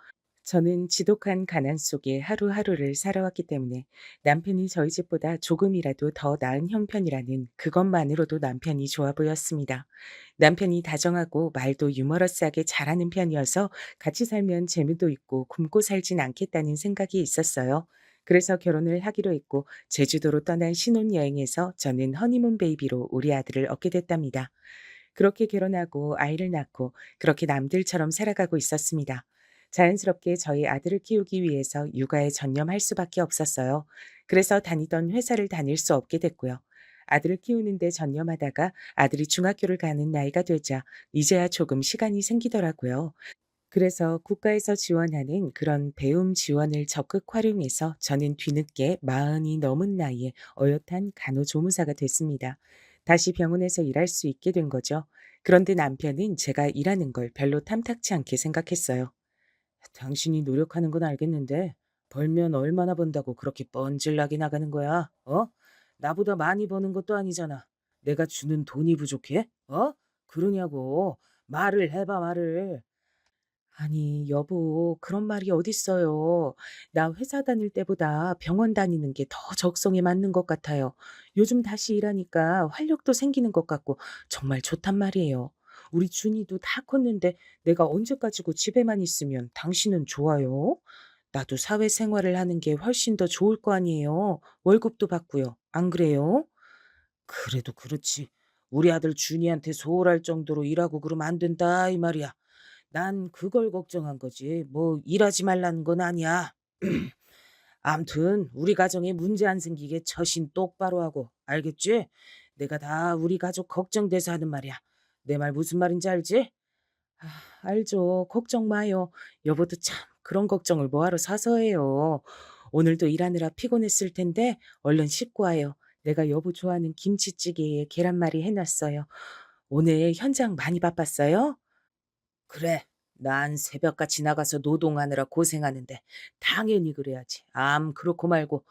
저는 지독한 가난 속에 하루하루를 살아왔기 때문에 남편이 저희 집보다 조금이라도 더 나은 형편이라는 그것만으로도 남편이 좋아 보였습니다. 남편이 다정하고 말도 유머러스하게 잘하는 편이어서 같이 살면 재미도 있고 굶고 살진 않겠다는 생각이 있었어요. 그래서 결혼을 하기로 했고 제주도로 떠난 신혼여행에서 저는 허니문 베이비로 우리 아들을 얻게 됐답니다. 그렇게 결혼하고 아이를 낳고 그렇게 남들처럼 살아가고 있었습니다. 자연스럽게 저희 아들을 키우기 위해서 육아에 전념할 수밖에 없었어요. 그래서 다니던 회사를 다닐 수 없게 됐고요. 아들을 키우는데 전념하다가 아들이 중학교를 가는 나이가 되자 이제야 조금 시간이 생기더라고요. 그래서 국가에서 지원하는 그런 배움 지원을 적극 활용해서 저는 뒤늦게 40이 넘은 나이에 어엿한 간호조무사가 됐습니다. 다시 병원에서 일할 수 있게 된 거죠. 그런데 남편은 제가 일하는 걸 별로 탐탁치 않게 생각했어요. 당신이 노력하는 건 알겠는데 벌면 얼마나 번다고 그렇게 뻔질나게 나가는 거야? 어? 나보다 많이 버는 것도 아니잖아. 내가 주는 돈이 부족해? 어? 그러냐고. 말을 해봐, 말을. 아니, 여보, 그런 말이 어딨어요. 나 회사 다닐 때보다 병원 다니는 게 더 적성에 맞는 것 같아요. 요즘 다시 일하니까 활력도 생기는 것 같고 정말 좋단 말이에요. 우리 준이도 다 컸는데 내가 언제까지고 집에만 있으면 당신은 좋아요? 나도 사회생활을 하는 게 훨씬 더 좋을 거 아니에요. 월급도 받고요. 안 그래요? 그래도 그렇지. 우리 아들 준이한테 소홀할 정도로 일하고 그러면 안 된다, 이 말이야. 난 그걸 걱정한 거지. 뭐 일하지 말라는 건 아니야. 암튼 우리 가정에 문제 안 생기게 처신 똑바로 하고 알겠지? 내가 다 우리 가족 걱정돼서 하는 말이야. 내 말 무슨 말인지 알지? 아, 알죠. 걱정 마요. 여보도 참 그런 걱정을 뭐하러 사서 해요. 오늘도 일하느라 피곤했을 텐데 얼른 씻고 와요. 내가 여보 좋아하는 김치찌개에 계란말이 해놨어요. 오늘 현장 많이 바빴어요? 그래. 난 새벽같이 나가서 노동하느라 고생하는데 당연히 그래야지. 그렇고 말고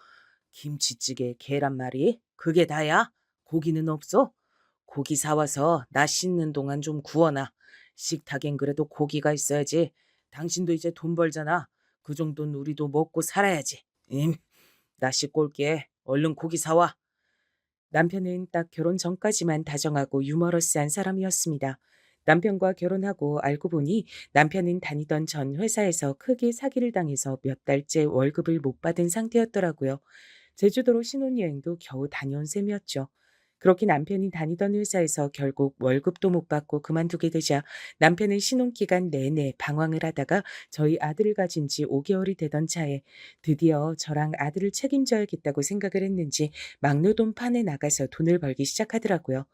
김치찌개 계란말이 그게 다야? 고기는 없어? 고기 사와서 나 씻는 동안 좀 구워놔. 식탁엔 그래도 고기가 있어야지. 당신도 이제 돈 벌잖아. 그 정도는 우리도 먹고 살아야지. 나 씻고 올게. 얼른 고기 사와. 남편은 딱 결혼 전까지만 다정하고 유머러스한 사람이었습니다. 남편과 결혼하고 알고 보니 남편은 다니던 전 회사에서 크게 사기를 당해서 몇 달째 월급을 못 받은 상태였더라고요. 제주도로 신혼여행도 겨우 다녀온 셈이었죠. 그렇게 남편이 다니던 회사에서 결국 월급도 못 받고 그만두게 되자 남편은 신혼기간 내내 방황을 하다가 저희 아들을 가진 지 5개월이 되던 차에 드디어 저랑 아들을 책임져야겠다고 생각을 했는지 막노동 판에 나가서 돈을 벌기 시작하더라고요.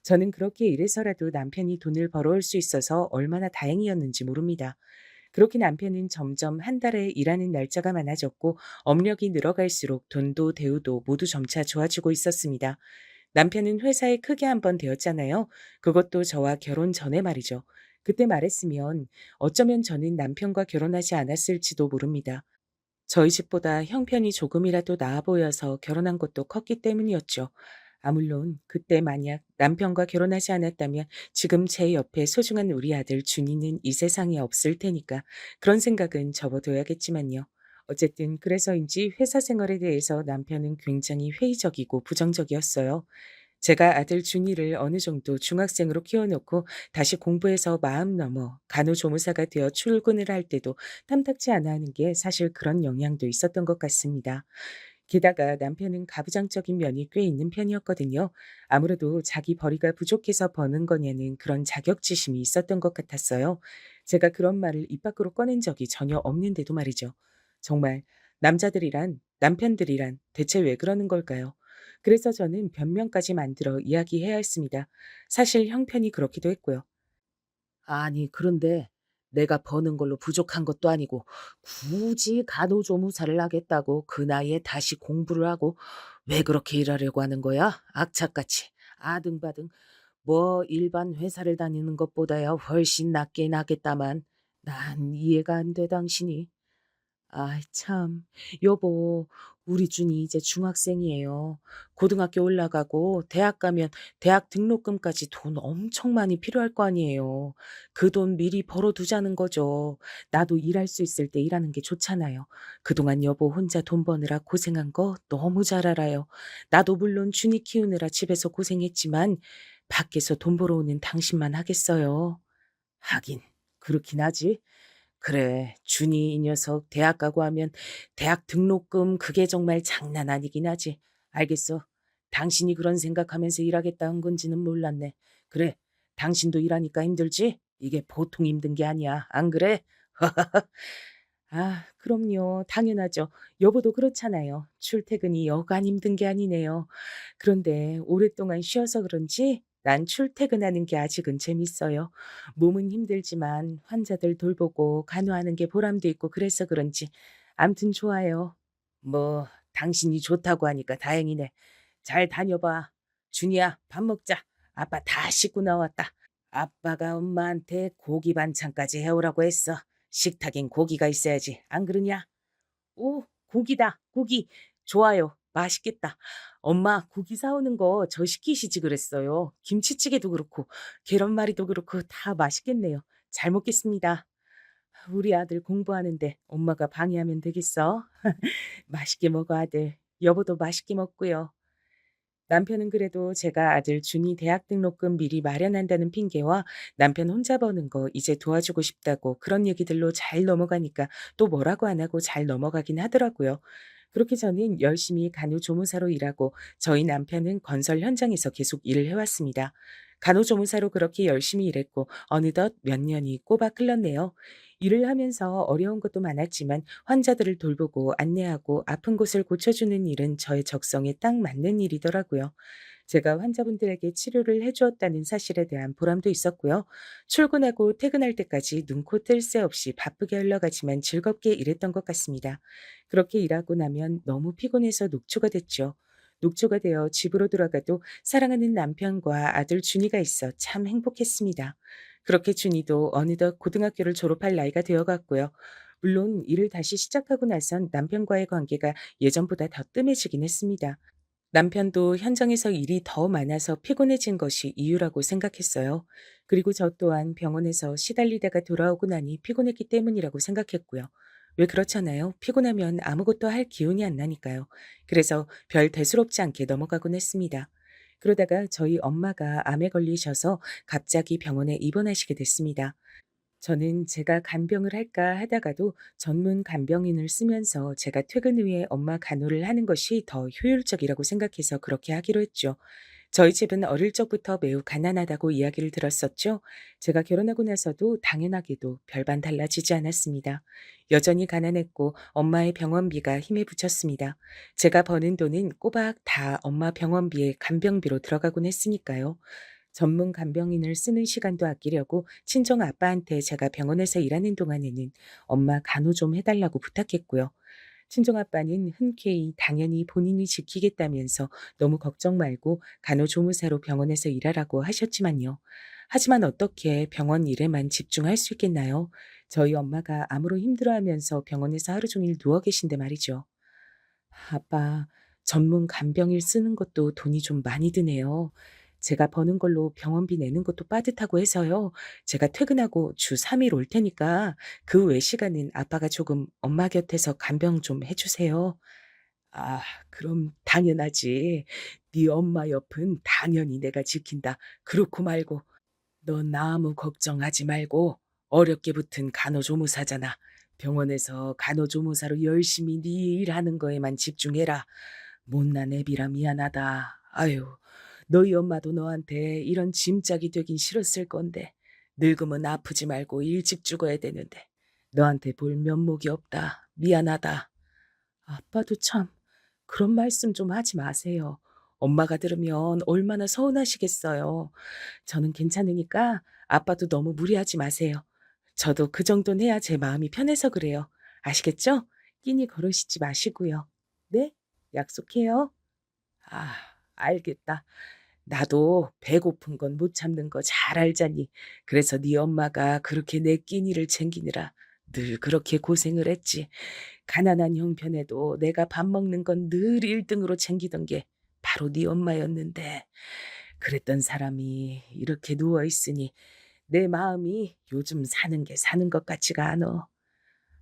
저는 그렇게 일해서라도 남편이 돈을 벌어올 수 있어서 얼마나 다행이었는지 모릅니다. 그렇게 남편은 점점 한 달에 일하는 날짜가 많아졌고 업력이 늘어갈수록 돈도 대우도 모두 점차 좋아지고 있었습니다. 남편은 회사에 크게 한 번 되었잖아요. 그것도 저와 결혼 전에 말이죠. 그때 말했으면 어쩌면 저는 남편과 결혼하지 않았을지도 모릅니다. 저희 집보다 형편이 조금이라도 나아 보여서 결혼한 것도 컸기 때문이었죠. 물론 그때 만약 남편과 결혼하지 않았다면 지금 제 옆에 소중한 우리 아들 준이는 이 세상에 없을 테니까 그런 생각은 접어둬야겠지만요. 어쨌든 그래서인지 회사 생활에 대해서 남편은 굉장히 회의적이고 부정적이었어요. 제가 아들 준이를 어느 정도 중학생으로 키워놓고 다시 공부해서 마음 넘어 간호조무사가 되어 출근을 할 때도 탐탁지 않아 하는 게 사실 그런 영향도 있었던 것 같습니다. 게다가 남편은 가부장적인 면이 꽤 있는 편이었거든요. 아무래도 자기 벌이가 부족해서 버는 거냐는 그런 자격지심이 있었던 것 같았어요. 제가 그런 말을 입 밖으로 꺼낸 적이 전혀 없는데도 말이죠. 정말 남자들이란, 남편들이란 대체 왜 그러는 걸까요? 그래서 저는 변명까지 만들어 이야기해야 했습니다. 사실 형편이 그렇기도 했고요. 아니, 그런데 내가 버는 걸로 부족한 것도 아니고 굳이 간호조무사를 하겠다고 그 나이에 다시 공부를 하고 왜 그렇게 일하려고 하는 거야? 악착같이 아등바등 뭐 일반 회사를 다니는 것보다야 훨씬 낫긴 하겠다만 난 이해가 안 돼 당신이. 아이 참. 여보, 우리 준이 이제 중학생이에요. 고등학교 올라가고 대학 가면 대학 등록금까지 돈 엄청 많이 필요할 거 아니에요. 그 돈 미리 벌어 두자는 거죠. 나도 일할 수 있을 때 일하는 게 좋잖아요. 그동안 여보 혼자 돈 버느라 고생한 거 너무 잘 알아요. 나도 물론 준이 키우느라 집에서 고생했지만 밖에서 돈 벌어오는 당신만 하겠어요. 하긴 그렇긴 하지. 그래, 준이 이 녀석 대학 가고 하면 대학 등록금 그게 정말 장난 아니긴 하지. 알겠어. 당신이 그런 생각하면서 일하겠다는 건지는 몰랐네. 그래, 당신도 일하니까 힘들지? 이게 보통 힘든 게 아니야. 안 그래? 그럼요. 당연하죠. 여보도 그렇잖아요. 출퇴근이 여간 힘든 게 아니네요. 그런데 오랫동안 쉬어서 그런지 난 출퇴근하는 게 아직은 재밌어요. 몸은 힘들지만 환자들 돌보고 간호하는 게 보람도 있고 그래서 그런지 암튼 좋아요. 뭐 당신이 좋다고 하니까 다행이네. 잘 다녀봐. 준이야, 밥 먹자. 아빠 다 씻고 나왔다. 아빠가 엄마한테 고기 반찬까지 해오라고 했어. 식탁엔 고기가 있어야지. 안 그러냐? 오, 고기다. 고기. 좋아요. 맛있겠다. 엄마, 고기 사오는 거 저 시키시지 그랬어요. 김치찌개도 그렇고, 계란말이도 그렇고, 다 맛있겠네요. 잘 먹겠습니다. 우리 아들 공부하는데 엄마가 방해하면 되겠어? 맛있게 먹어, 아들. 여보도 맛있게 먹고요. 남편은 그래도 제가 아들 준이 대학 등록금 미리 마련한다는 핑계와 남편 혼자 버는 거 이제 도와주고 싶다고 그런 얘기들로 잘 넘어가니까 또 뭐라고 안 하고 잘 넘어가긴 하더라고요. 그렇게 저는 열심히 간호조무사로 일하고 저희 남편은 건설 현장에서 계속 일을 해왔습니다. 간호조무사로 그렇게 열심히 일했고 어느덧 몇 년이 꼬박 흘렀네요. 일을 하면서 어려운 것도 많았지만 환자들을 돌보고 안내하고 아픈 곳을 고쳐주는 일은 저의 적성에 딱 맞는 일이더라고요. 제가 환자분들에게 치료를 해주었다는 사실에 대한 보람도 있었고요. 출근하고 퇴근할 때까지 눈코 뜰 새 없이 바쁘게 흘러가지만 즐겁게 일했던 것 같습니다. 그렇게 일하고 나면 너무 피곤해서 녹초가 됐죠. 녹초가 되어 집으로 돌아가도 사랑하는 남편과 아들 준이가 있어 참 행복했습니다. 그렇게 준이도 어느덧 고등학교를 졸업할 나이가 되어갔고요. 물론 일을 다시 시작하고 나선 남편과의 관계가 예전보다 더 뜸해지긴 했습니다. 남편도 현장에서 일이 더 많아서 피곤해진 것이 이유라고 생각했어요. 그리고 저 또한 병원에서 시달리다가 돌아오고 나니 피곤했기 때문이라고 생각했고요. 왜 그렇잖아요. 피곤하면 아무것도 할 기운이 안 나니까요. 그래서 별 대수롭지 않게 넘어가곤 했습니다. 그러다가 저희 엄마가 암에 걸리셔서 갑자기 병원에 입원하시게 됐습니다. 저는 제가 간병을 할까 하다가도 전문 간병인을 쓰면서 제가 퇴근 후에 엄마 간호를 하는 것이 더 효율적이라고 생각해서 그렇게 하기로 했죠. 저희 집은 어릴 적부터 매우 가난하다고 이야기를 들었었죠. 제가 결혼하고 나서도 당연하게도 별반 달라지지 않았습니다. 여전히 가난했고 엄마의 병원비가 힘에 부쳤습니다. 제가 버는 돈은 꼬박 다 엄마 병원비에 간병비로 들어가곤 했으니까요. 전문 간병인을 쓰는 시간도 아끼려고 친정 아빠한테 제가 병원에서 일하는 동안에는 엄마 간호 좀 해달라고 부탁했고요. 친정 아빠는 흔쾌히 당연히 본인이 지키겠다면서 너무 걱정 말고 간호조무사로 병원에서 일하라고 하셨지만요. 하지만 어떻게 병원 일에만 집중할 수 있겠나요? 저희 엄마가 암으로 힘들어하면서 병원에서 하루 종일 누워 계신데 말이죠. 아빠, 전문 간병일 쓰는 것도 돈이 좀 많이 드네요. 제가 버는 걸로 병원비 내는 것도 빠듯하고 해서요. 제가 퇴근하고 주 3일 올 테니까 그 외 시간은 아빠가 조금 엄마 곁에서 간병 좀 해주세요. 아, 그럼 당연하지. 네 엄마 옆은 당연히 내가 지킨다. 그렇고 말고 넌 아무 걱정하지 말고 어렵게 붙은 간호조무사잖아. 병원에서 간호조무사로 열심히 네 일하는 거에만 집중해라. 못난 애비라 미안하다. 아유, 너희 엄마도 너한테 이런 짐짝이 되긴 싫었을 건데 늙으면 아프지 말고 일찍 죽어야 되는데 너한테 볼 면목이 없다. 미안하다. 아빠도 참 그런 말씀 좀 하지 마세요. 엄마가 들으면 얼마나 서운하시겠어요. 저는 괜찮으니까 아빠도 너무 무리하지 마세요. 저도 그 정도는 해야 제 마음이 편해서 그래요. 아시겠죠? 끼니 거르시지 마시고요. 네? 약속해요. 아, 알겠다. 나도 배고픈 건 못 참는 거 잘 알자니. 그래서 네 엄마가 그렇게 내 끼니를 챙기느라 늘 그렇게 고생을 했지. 가난한 형편에도 내가 밥 먹는 건 늘 1등으로 챙기던 게 바로 네 엄마였는데 그랬던 사람이 이렇게 누워 있으니 내 마음이 요즘 사는 게 사는 것 같지가 않어.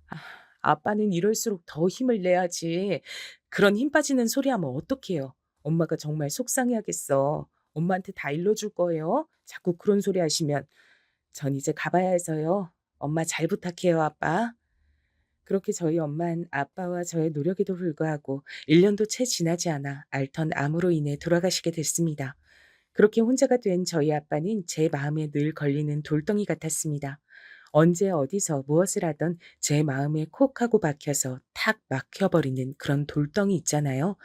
아, 아빠는 이럴수록 더 힘을 내야지. 그런 힘 빠지는 소리 하면 어떡해요. 엄마가 정말 속상해하겠어. 엄마한테 다 일러줄 거예요. 자꾸 그런 소리 하시면. 전 이제 가봐야 해서요. 엄마 잘 부탁해요, 아빠. 그렇게 저희 엄만 아빠와 저의 노력에도 불구하고 1년도 채 지나지 않아 앓던 암으로 인해 돌아가시게 됐습니다. 그렇게 혼자가 된 저희 아빠는 제 마음에 늘 걸리는 돌덩이 같았습니다. 언제 어디서 무엇을 하던 제 마음에 콕 하고 박혀서 탁 막혀버리는 그런 돌덩이 있잖아요.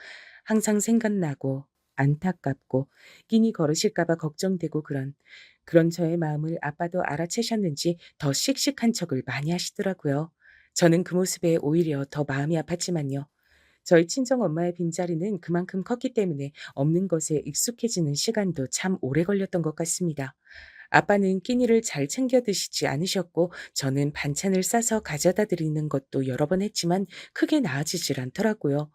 항상 생각나고 안타깝고 끼니 걸으실까 봐 걱정되고 그런 저의 마음을 아빠도 알아채셨는지 더 씩씩한 척을 많이 하시더라고요. 저는 그 모습에 오히려 더 마음이 아팠지만요. 저희 친정 엄마의 빈자리는 그만큼 컸기 때문에 없는 것에 익숙해지는 시간도 참 오래 걸렸던 것 같습니다. 아빠는 끼니를 잘 챙겨 드시지 않으셨고 저는 반찬을 싸서 가져다 드리는 것도 여러 번 했지만 크게 나아지질 않더라고요.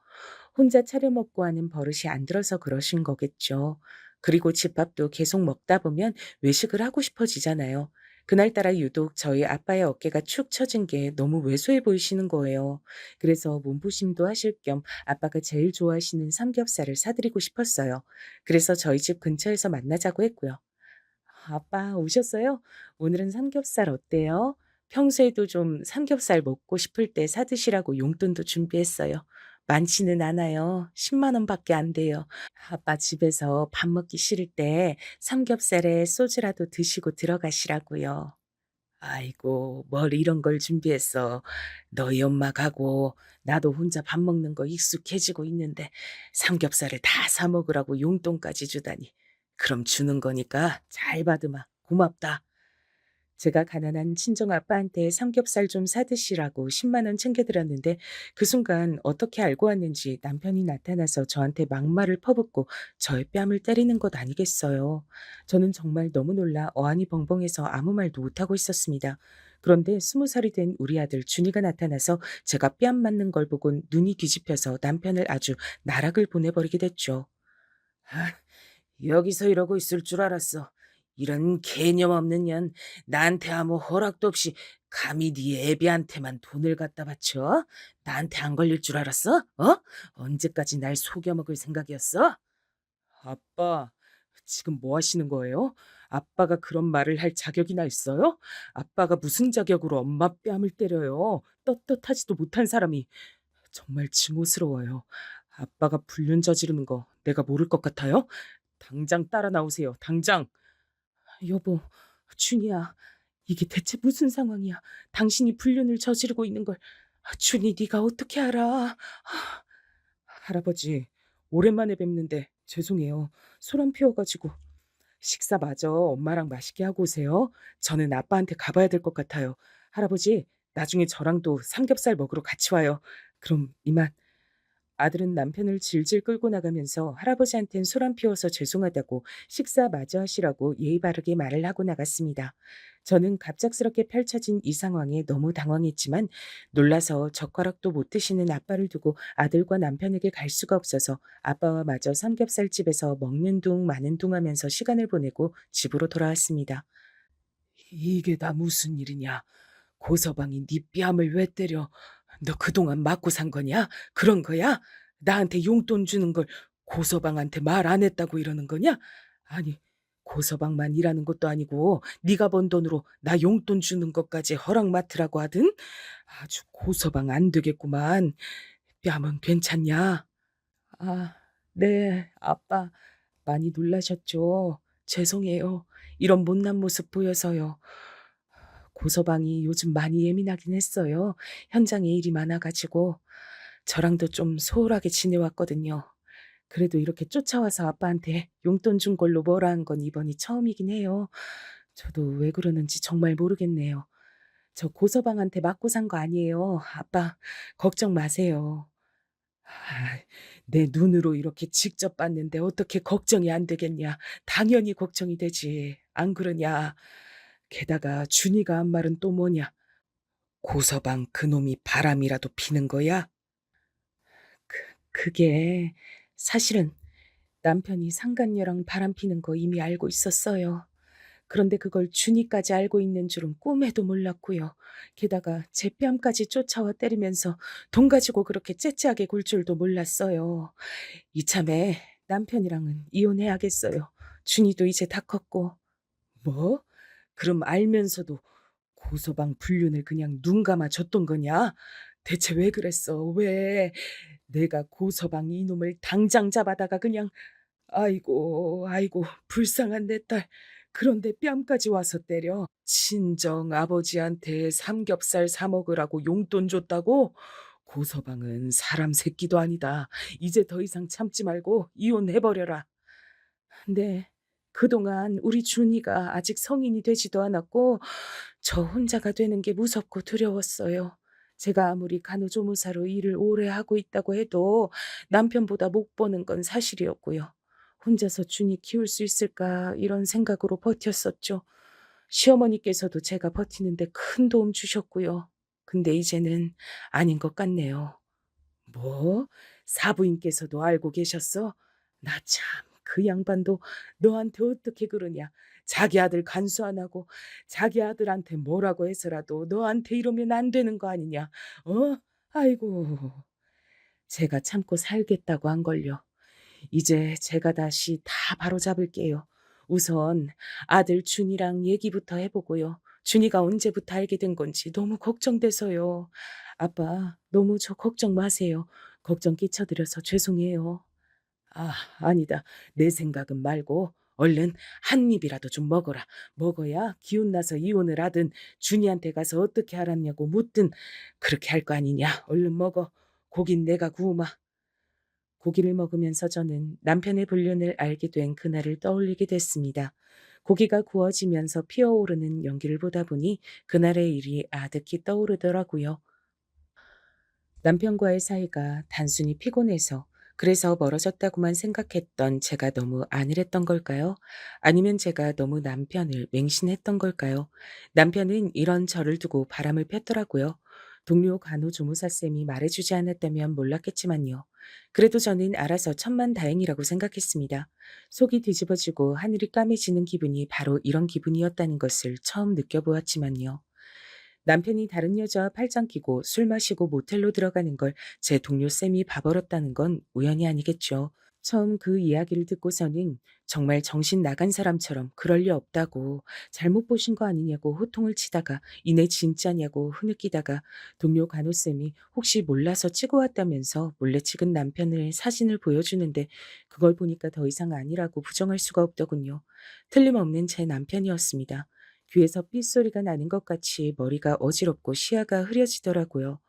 혼자 차려 먹고 하는 버릇이 안 들어서 그러신 거겠죠. 그리고 집밥도 계속 먹다 보면 외식을 하고 싶어지잖아요. 그날따라 유독 저희 아빠의 어깨가 축 처진 게 너무 왜소해 보이시는 거예요. 그래서 몸보심도 하실 겸 아빠가 제일 좋아하시는 삼겹살을 사드리고 싶었어요. 그래서 저희 집 근처에서 만나자고 했고요. 아빠 오셨어요? 오늘은 삼겹살 어때요? 평소에도 좀 삼겹살 먹고 싶을 때 사드시라고 용돈도 준비했어요. 많지는 않아요. 10만 원밖에 안 돼요. 아빠 집에서 밥 먹기 싫을 때 삼겹살에 소주라도 드시고 들어가시라고요. 아이고, 뭘 이런 걸 준비했어. 너희 엄마 가고 나도 혼자 밥 먹는 거 익숙해지고 있는데 삼겹살을 다 사 먹으라고 용돈까지 주다니. 그럼 주는 거니까 잘 받으마. 고맙다. 제가 가난한 친정 아빠한테 삼겹살 좀 사드시라고 10만 원 챙겨드렸는데 그 순간 어떻게 알고 왔는지 남편이 나타나서 저한테 막말을 퍼붓고 저의 뺨을 때리는 것 아니겠어요. 저는 정말 너무 놀라 어안이 벙벙해서 아무 말도 못하고 있었습니다. 그런데 20살이 된 우리 아들 준이가 나타나서 제가 뺨 맞는 걸 보곤 눈이 뒤집혀서 남편을 아주 나락을 보내버리게 됐죠. 아, 여기서 이러고 있을 줄 알았어. 이런 개념 없는 년, 나한테 아무 허락도 없이 감히 네 애비한테만 돈을 갖다 바쳐? 나한테 안 걸릴 줄 알았어? 어? 언제까지 날 속여먹을 생각이었어? 아빠, 지금 뭐 하시는 거예요? 아빠가 그런 말을 할 자격이나 있어요? 아빠가 무슨 자격으로 엄마 뺨을 때려요? 떳떳하지도 못한 사람이. 정말 증오스러워요. 아빠가 불륜 저지르는 거 내가 모를 것 같아요? 당장 따라 나오세요. 당장. 여보, 준이야. 이게 대체 무슨 상황이야? 당신이 불륜을 저지르고 있는 걸 준이 네가 어떻게 알아? 할아버지, 오랜만에 뵙는데 죄송해요. 소란 피워가지고. 식사 마저 엄마랑 맛있게 하고 오세요. 저는 아빠한테 가봐야 될 것 같아요. 할아버지, 나중에 저랑도 삼겹살 먹으러 같이 와요. 그럼 이만. 아들은 남편을 질질 끌고 나가면서 할아버지한텐 소란 피워서 죄송하다고 식사 마저 하시라고 예의 바르게 말을 하고 나갔습니다. 저는 갑작스럽게 펼쳐진 이 상황에 너무 당황했지만 놀라서 젓가락도 못 드시는 아빠를 두고 아들과 남편에게 갈 수가 없어서 아빠와 마저 삼겹살집에서 먹는 둥 마는 둥 하면서 시간을 보내고 집으로 돌아왔습니다. 이게 다 무슨 일이냐? 고서방이 네 뺨을 왜 때려? 너 그동안 맞고 산 거냐? 그런 거야? 나한테 용돈 주는 걸 고서방한테 말 안 했다고 이러는 거냐? 아니, 고서방만 일하는 것도 아니고 네가 번 돈으로 나 용돈 주는 것까지 허락 맡으라고 하든? 아주 고서방 안 되겠구만. 뺨은 괜찮냐? 아, 네, 아빠. 많이 놀라셨죠? 죄송해요. 이런 못난 모습 보여서요. 고서방이 요즘 많이 예민하긴 했어요. 현장에 일이 많아가지고. 저랑도 좀 소홀하게 지내왔거든요. 그래도 이렇게 쫓아와서 아빠한테 용돈 준 걸로 뭐라 한 건 이번이 처음이긴 해요. 저도 왜 그러는지 정말 모르겠네요. 저 고서방한테 맞고 산 거 아니에요. 아빠, 걱정 마세요. 아, 내 눈으로 이렇게 직접 봤는데 어떻게 걱정이 안 되겠냐. 당연히 걱정이 되지. 안 그러냐. 게다가 준이가 한 말은 또 뭐냐. 고서방 그놈이 바람이라도 피는 거야? 그게 사실은 남편이 상간녀랑 바람 피는 거 이미 알고 있었어요. 그런데 그걸 준이까지 알고 있는 줄은 꿈에도 몰랐고요. 게다가 제 뺨까지 쫓아와 때리면서 돈 가지고 그렇게 째째하게 굴 줄도 몰랐어요. 이참에 남편이랑은 이혼해야겠어요. 준이도 이제 다 컸고. 뭐? 그럼 알면서도 고소방 불륜을 그냥 눈 감아 줬던 거냐? 대체 왜 그랬어? 왜? 내가 고서방 이놈을 당장 잡아다가 그냥 아이고 아이고 불쌍한 내 딸. 그런데 뺨까지 와서 때려. 친정 아버지한테 삼겹살 사 먹으라고 용돈 줬다고? 고서방은 사람 새끼도 아니다. 이제 더 이상 참지 말고 이혼해버려라. 네. 그동안 우리 준이가 아직 성인이 되지도 않았고 저 혼자가 되는 게 무섭고 두려웠어요. 제가 아무리 간호조무사로 일을 오래 하고 있다고 해도 남편보다 못 버는 건 사실이었고요. 혼자서 준이 키울 수 있을까 이런 생각으로 버텼었죠. 시어머니께서도 제가 버티는데 큰 도움 주셨고요. 근데 이제는 아닌 것 같네요. 뭐? 사부인께서도 알고 계셨어? 나 참, 그 양반도 너한테 어떻게 그러냐? 자기 아들 간수 안 하고 자기 아들한테 뭐라고 해서라도 너한테 이러면 안 되는 거 아니냐? 어? 아이고, 제가 참고 살겠다고 한 걸요. 이제 제가 다시 다 바로잡을게요. 우선 아들 준이랑 얘기부터 해보고요. 준이가 언제부터 알게 된 건지 너무 걱정돼서요. 아빠, 너무 저 걱정 마세요. 걱정 끼쳐드려서 죄송해요. 아, 아니다. 내 생각은 말고 얼른 한 입이라도 좀 먹어라. 먹어야 기운 나서 이혼을 하든 준이한테 가서 어떻게 알았냐고 묻든 그렇게 할 거 아니냐. 얼른 먹어. 고긴 내가 구우마. 고기를 먹으면서 저는 남편의 불륜을 알게 된 그날을 떠올리게 됐습니다. 고기가 구워지면서 피어오르는 연기를 보다 보니 그날의 일이 아득히 떠오르더라고요. 남편과의 사이가 단순히 피곤해서 그래서 멀어졌다고만 생각했던 제가 너무 안일했던 걸까요? 아니면 제가 너무 남편을 맹신했던 걸까요? 남편은 이런 저를 두고 바람을 폈더라고요. 동료 간호조무사쌤이 말해주지 않았다면 몰랐겠지만요. 그래도 저는 알아서 천만다행이라고 생각했습니다. 속이 뒤집어지고 하늘이 까매지는 기분이 바로 이런 기분이었다는 것을 처음 느껴보았지만요. 남편이 다른 여자와 팔짱 끼고 술 마시고 모텔로 들어가는 걸 제 동료 쌤이 봐버렸다는 건 우연이 아니겠죠. 처음 그 이야기를 듣고서는 정말 정신 나간 사람처럼 그럴 리 없다고 잘못 보신 거 아니냐고 호통을 치다가 이내 진짜냐고 흐느끼다가 동료 간호쌤이 혹시 몰라서 찍어 왔다면서 몰래 찍은 남편을 사진을 보여주는데 그걸 보니까 더 이상 아니라고 부정할 수가 없더군요. 틀림없는 제 남편이었습니다. 귀에서 삐소리가 나는 것 같이 머리가 어지럽고 시야가 흐려지더라고요.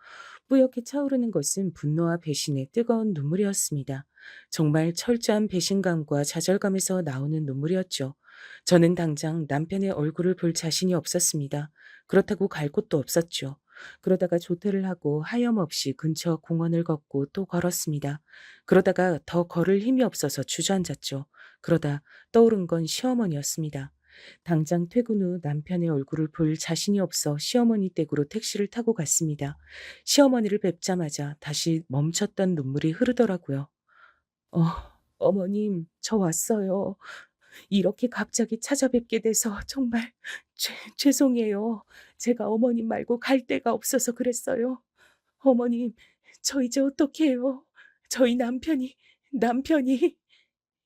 뿌옇게 차오르는 것은 분노와 배신의 뜨거운 눈물이었습니다. 정말 철저한 배신감과 좌절감에서 나오는 눈물이었죠. 저는 당장 남편의 얼굴을 볼 자신이 없었습니다. 그렇다고 갈 곳도 없었죠. 그러다가 조퇴를 하고 하염없이 근처 공원을 걷고 또 걸었습니다. 그러다가 더 걸을 힘이 없어서 주저앉았죠. 그러다 떠오른 건 시어머니였습니다. 당장 퇴근 후 남편의 얼굴을 볼 자신이 없어 시어머니 댁으로 택시를 타고 갔습니다. 시어머니를 뵙자마자 다시 멈췄던 눈물이 흐르더라고요. 어, 어머님, 저 왔어요. 이렇게 갑자기 찾아뵙게 돼서 정말 죄송해요. 제가 어머님 말고 갈 데가 없어서 그랬어요. 어머님, 저 이제 어떡해요? 저희 남편이.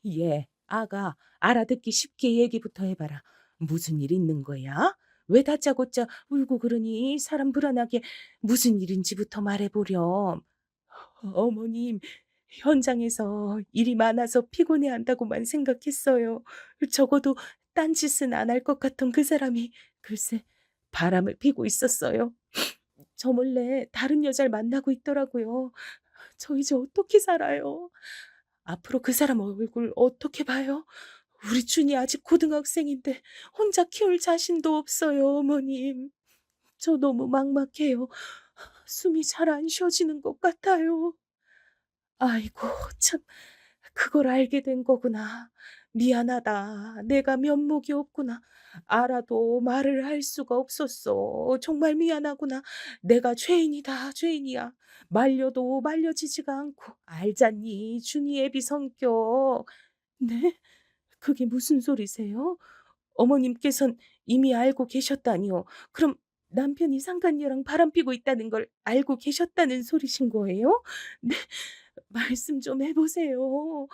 예, 아가, 알아듣기 쉽게 얘기부터 해봐라. 무슨 일 있는 거야? 왜 다짜고짜 울고 그러니? 사람 불안하게 무슨 일인지부터 말해보렴. 어머님, 현장에서 일이 많아서 피곤해 한다고만 생각했어요. 적어도 딴짓은 안 할 것 같던 그 사람이 글쎄 바람을 피고 있었어요. 저 몰래 다른 여자를 만나고 있더라고요. 저 이제 어떻게 살아요? 앞으로 그 사람 얼굴 어떻게 봐요? 우리 준이 아직 고등학생인데 혼자 키울 자신도 없어요, 어머님. 저 너무 막막해요. 숨이 잘 안 쉬어지는 것 같아요. 아이고, 참, 그걸 알게 된 거구나. 미안하다. 내가 면목이 없구나. 알아도 말을 할 수가 없었어. 정말 미안하구나. 내가 죄인이다, 죄인이야. 말려도 말려지지가 않고. 알잖니, 준이 애비 성격. 네? 그게 무슨 소리세요? 어머님께선 이미 알고 계셨다니요. 그럼 남편이 상간녀랑 바람피고 있다는 걸 알고 계셨다는 소리신 거예요? 네, 말씀 좀 해보세요.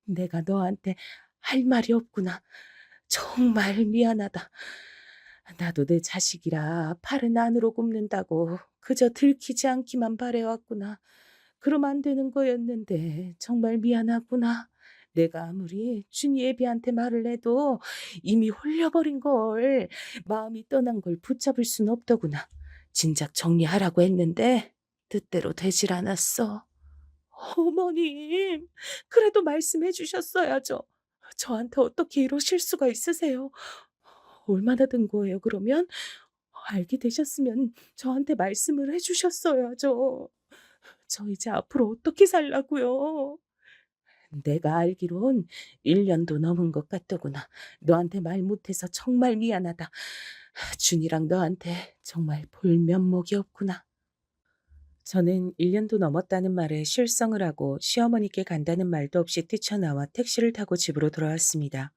내가 너한테 할 말이 없구나. 정말 미안하다. 나도 내 자식이라 팔은 안으로 굽는다고 그저 들키지 않기만 바래왔구나. 그럼 안 되는 거였는데 정말 미안하구나. 내가 아무리 준이 애비한테 말을 해도 이미 홀려버린 걸 마음이 떠난 걸 붙잡을 순 없더구나. 진작 정리하라고 했는데 뜻대로 되질 않았어. 어머님, 그래도 말씀해 주셨어야죠. 저한테 어떻게 이러실 수가 있으세요? 얼마나 된 거예요, 그러면? 알게 되셨으면 저한테 말씀을 해 주셨어야죠. 저 이제 앞으로 어떻게 살라고요? 내가 알기론 1년도 넘은 것 같더구나. 너한테 말 못해서 정말 미안하다. 준이랑 너한테 정말 볼 면목이 없구나. 저는 1년도 넘었다는 말에 실성을 하고 시어머니께 간다는 말도 없이 뛰쳐나와 택시를 타고 집으로 돌아왔습니다.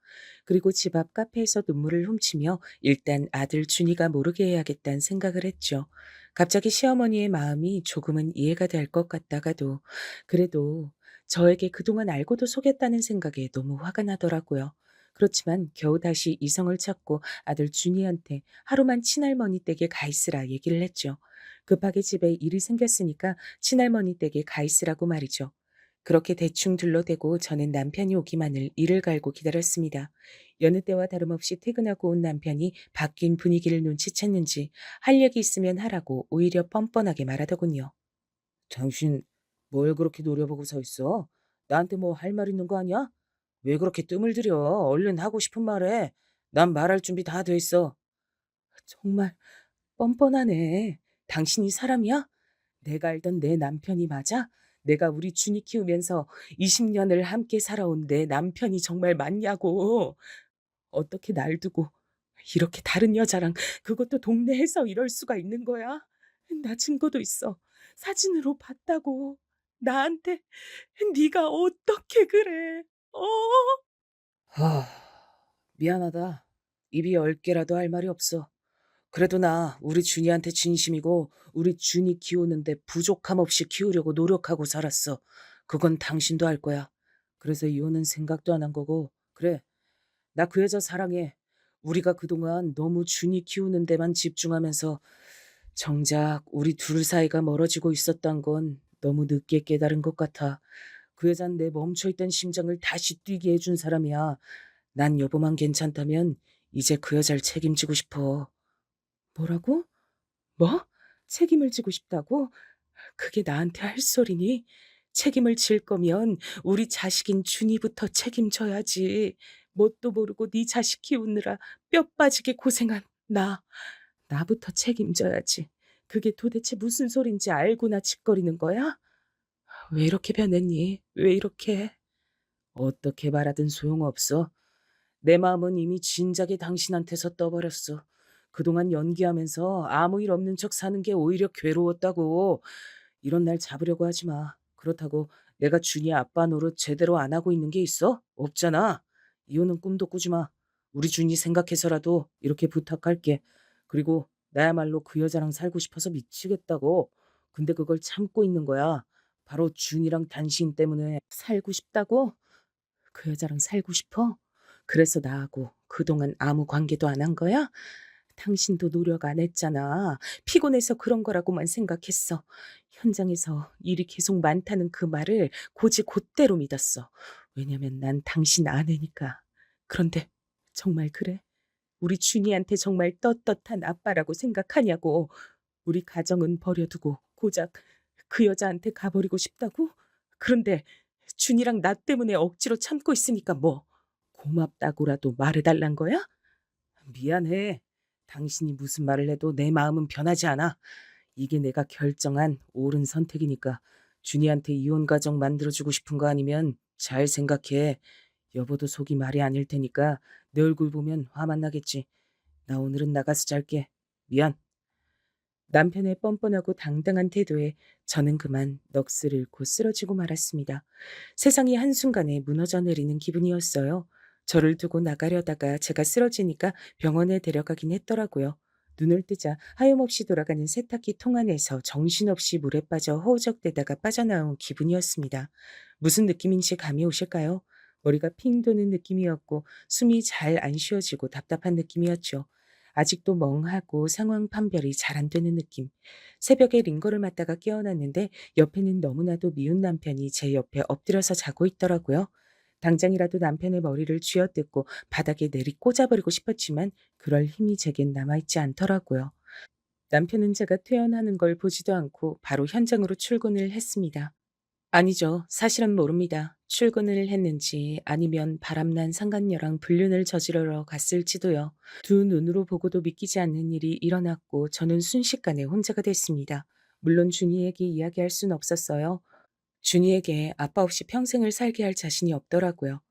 그리고 집 앞 카페에서 눈물을 훔치며 일단 아들 준이가 모르게 해야겠다는 생각을 했죠. 갑자기 시어머니의 마음이 조금은 이해가 될 것 같다가도 그래도 저에게 그동안 알고도 속였다는 생각에 너무 화가 나더라고요. 그렇지만 겨우 다시 이성을 찾고 아들 준이한테 하루만 친할머니 댁에 가 있으라 얘기를 했죠. 급하게 집에 일이 생겼으니까 친할머니 댁에 가 있으라고 말이죠. 그렇게 대충 둘러대고 저는 남편이 오기만을 이를 갈고 기다렸습니다. 여느 때와 다름없이 퇴근하고 온 남편이 바뀐 분위기를 눈치챘는지 할 얘기 있으면 하라고 오히려 뻔뻔하게 말하더군요. 당신 뭘 그렇게 노려보고 서 있어? 나한테 뭐 할 말 있는 거 아니야? 왜 그렇게 뜸을 들여? 얼른 하고 싶은 말해. 난 말할 준비 다 돼 있어. 정말 뻔뻔하네. 당신이 사람이야? 내가 알던 내 남편이 맞아? 내가 우리 준이 키우면서 20년을 함께 살아온 내 남편이 정말 맞냐고. 어떻게 날 두고 이렇게 다른 여자랑 그것도 동네에서 이럴 수가 있는 거야? 나 증거도 있어. 사진으로 봤다고. 나한테 네가 어떻게 그래? 어? 하, 미안하다. 입이 10개라도 할 말이 없어. 그래도 나 우리 준이한테 진심이고 우리 준이 키우는데 부족함 없이 키우려고 노력하고 살았어. 그건 당신도 알 거야. 그래서 이혼은 생각도 안 한 거고. 그래, 나 그 여자 사랑해. 우리가 그동안 너무 준이 키우는 데만 집중하면서 정작 우리 둘 사이가 멀어지고 있었던 건 너무 늦게 깨달은 것 같아. 그 여잔 내 멈춰있던 심장을 다시 뛰게 해준 사람이야. 난 여보만 괜찮다면 이제 그 여자를 책임지고 싶어. 뭐라고? 뭐? 책임을 지고 싶다고? 그게 나한테 할 소리니? 책임을 질 거면 우리 자식인 준이부터 책임져야지. 뭣도 모르고 네 자식 키우느라 뼈 빠지게 고생한 나부터 책임져야지. 그게 도대체 무슨 소린지 알고나 짓거리는 거야? 왜 이렇게 변했니? 왜 이렇게? 어떻게 말하든 소용없어. 내 마음은 이미 진작에 당신한테서 떠버렸어. 그동안 연기하면서 아무 일 없는 척 사는 게 오히려 괴로웠다고. 이런 날 잡으려고 하지 마. 그렇다고 내가 준이 아빠 노릇 제대로 안 하고 있는 게 있어? 없잖아. 이혼은 꿈도 꾸지 마. 우리 준이 생각해서라도 이렇게 부탁할게. 그리고 나야말로 그 여자랑 살고 싶어서 미치겠다고. 근데 그걸 참고 있는 거야. 바로 준이랑 당신 때문에 살고 싶다고? 그 여자랑 살고 싶어? 그래서 나하고 그동안 아무 관계도 안 한 거야? 당신도 노력 안 했잖아. 피곤해서 그런 거라고만 생각했어. 현장에서 일이 계속 많다는 그 말을 고지 곧대로 믿었어. 왜냐면 난 당신 아내니까. 그런데 정말 그래? 우리 준이한테 정말 떳떳한 아빠라고 생각하냐고. 우리 가정은 버려두고 고작 그 여자한테 가버리고 싶다고? 그런데 준이랑 나 때문에 억지로 참고 있으니까 뭐 고맙다고라도 말해달란 거야? 미안해. 당신이 무슨 말을 해도 내 마음은 변하지 않아. 이게 내가 결정한 옳은 선택이니까 준이한테 이혼 가정 만들어주고 싶은 거 아니면 잘 생각해. 여보도 속이 말이 아닐 테니까 내 얼굴 보면 화만 나겠지. 나 오늘은 나가서 잘게. 미안. 남편의 뻔뻔하고 당당한 태도에 저는 그만 넋을 잃고 쓰러지고 말았습니다. 세상이 한순간에 무너져 내리는 기분이었어요. 저를 두고 나가려다가 제가 쓰러지니까 병원에 데려가긴 했더라고요. 눈을 뜨자 하염없이 돌아가는 세탁기 통 안에서 정신없이 물에 빠져 허우적대다가 빠져나온 기분이었습니다. 무슨 느낌인지 감이 오실까요? 머리가 핑 도는 느낌이었고 숨이 잘 안 쉬어지고 답답한 느낌이었죠. 아직도 멍하고 상황 판별이 잘 안 되는 느낌. 새벽에 링거를 맞다가 깨어났는데 옆에는 너무나도 미운 남편이 제 옆에 엎드려서 자고 있더라고요. 당장이라도 남편의 머리를 쥐어뜯고 바닥에 내리 꽂아버리고 싶었지만 그럴 힘이 제겐 남아있지 않더라고요. 남편은 제가 퇴원하는 걸 보지도 않고 바로 현장으로 출근을 했습니다. 아니죠. 사실은 모릅니다. 출근을 했는지 아니면 바람난 상간녀랑 불륜을 저지르러 갔을지도요. 두 눈으로 보고도 믿기지 않는 일이 일어났고 저는 순식간에 혼자가 됐습니다. 물론 준이에게 이야기할 순 없었어요. 준이에게 아빠 없이 평생을 살게 할 자신이 없더라고요.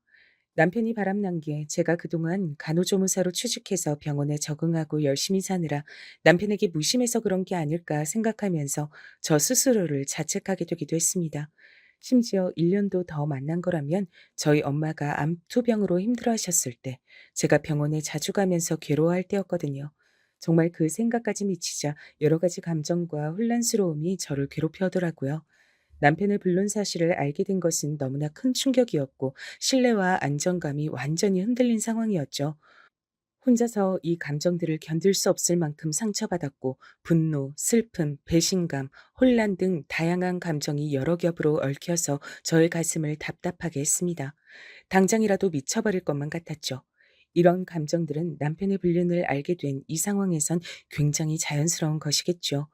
남편이 바람난 게 제가 그동안 간호조무사로 취직해서 병원에 적응하고 열심히 사느라 남편에게 무심해서 그런 게 아닐까 생각하면서 저 스스로를 자책하게 되기도 했습니다. 심지어 1년도 더 만난 거라면 저희 엄마가 암투병으로 힘들어하셨을 때 제가 병원에 자주 가면서 괴로워할 때였거든요. 정말 그 생각까지 미치자 여러 가지 감정과 혼란스러움이 저를 괴롭혀오더라고요. 남편의 불륜 사실을 알게 된 것은 너무나 큰 충격이었고 신뢰와 안정감이 완전히 흔들린 상황이었죠. 혼자서 이 감정들을 견딜 수 없을 만큼 상처받았고 분노, 슬픔, 배신감, 혼란 등 다양한 감정이 여러 겹으로 얽혀서 저의 가슴을 답답하게 했습니다. 당장이라도 미쳐버릴 것만 같았죠. 이런 감정들은 남편의 불륜을 알게 된 이 상황에선 굉장히 자연스러운 것이겠죠.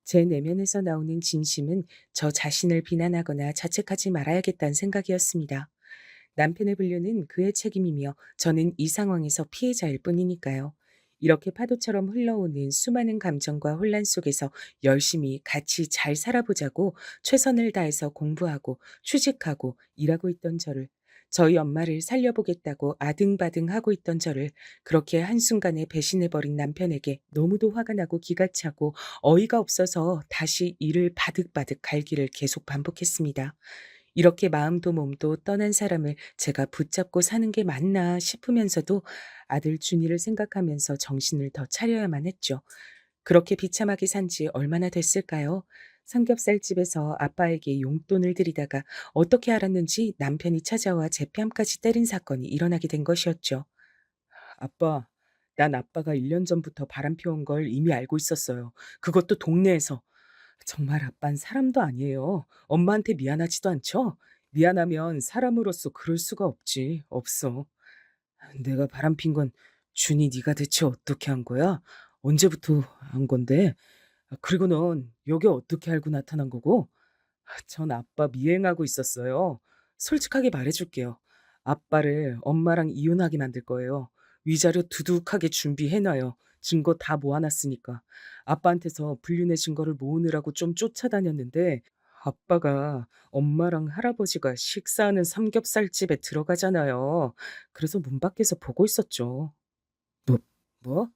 제 내면에서 나오는 진심은 저 자신을 비난하거나 자책하지 말아야겠다는 생각이었습니다. 남편의 불륜은 그의 책임이며 저는 이 상황에서 피해자일 뿐이니까요. 이렇게 파도처럼 흘러오는 수많은 감정과 혼란 속에서 열심히 같이 잘 살아보자고 최선을 다해서 공부하고 취직하고 일하고 있던 저를 저희 엄마를 살려보겠다고 아등바등하고 있던 저를 그렇게 한순간에 배신해버린 남편에게 너무도 화가 나고 기가 차고 어이가 없어서 다시 이를 바득바득 갈기를 계속 반복했습니다. 이렇게 마음도 몸도 떠난 사람을 제가 붙잡고 사는 게 맞나 싶으면서도 아들 준이를 생각하면서 정신을 더 차려야만 했죠. 그렇게 비참하게 산지 얼마나 됐을까요? 삼겹살집에서 아빠에게 용돈을 드리다가 어떻게 알았는지 남편이 찾아와 제 뺨까지 때린 사건이 일어나게 된 것이었죠. 아빠, 난 아빠가 1년 전부터 바람 피운 걸 이미 알고 있었어요. 그것도 동네에서. 정말 아빤 사람도 아니에요. 엄마한테 미안하지도 않죠? 미안하면 사람으로서 그럴 수가 없지. 없어. 내가 바람핀 건 준이 네가 대체 어떻게 한 거야? 언제부터 한 건데? 그리고 넌 여기 어떻게 알고 나타난 거고? 전 아빠 미행하고 있었어요. 솔직하게 말해줄게요. 아빠를 엄마랑 이혼하게 만들 거예요. 위자료 두둑하게 준비해놔요. 증거 다 모아놨으니까. 아빠한테서 불륜의 증거를 모으느라고 좀 쫓아다녔는데 아빠가 엄마랑 할아버지가 식사하는 삼겹살집에 들어가잖아요. 그래서 문 밖에서 보고 있었죠. 뭐, 뭐?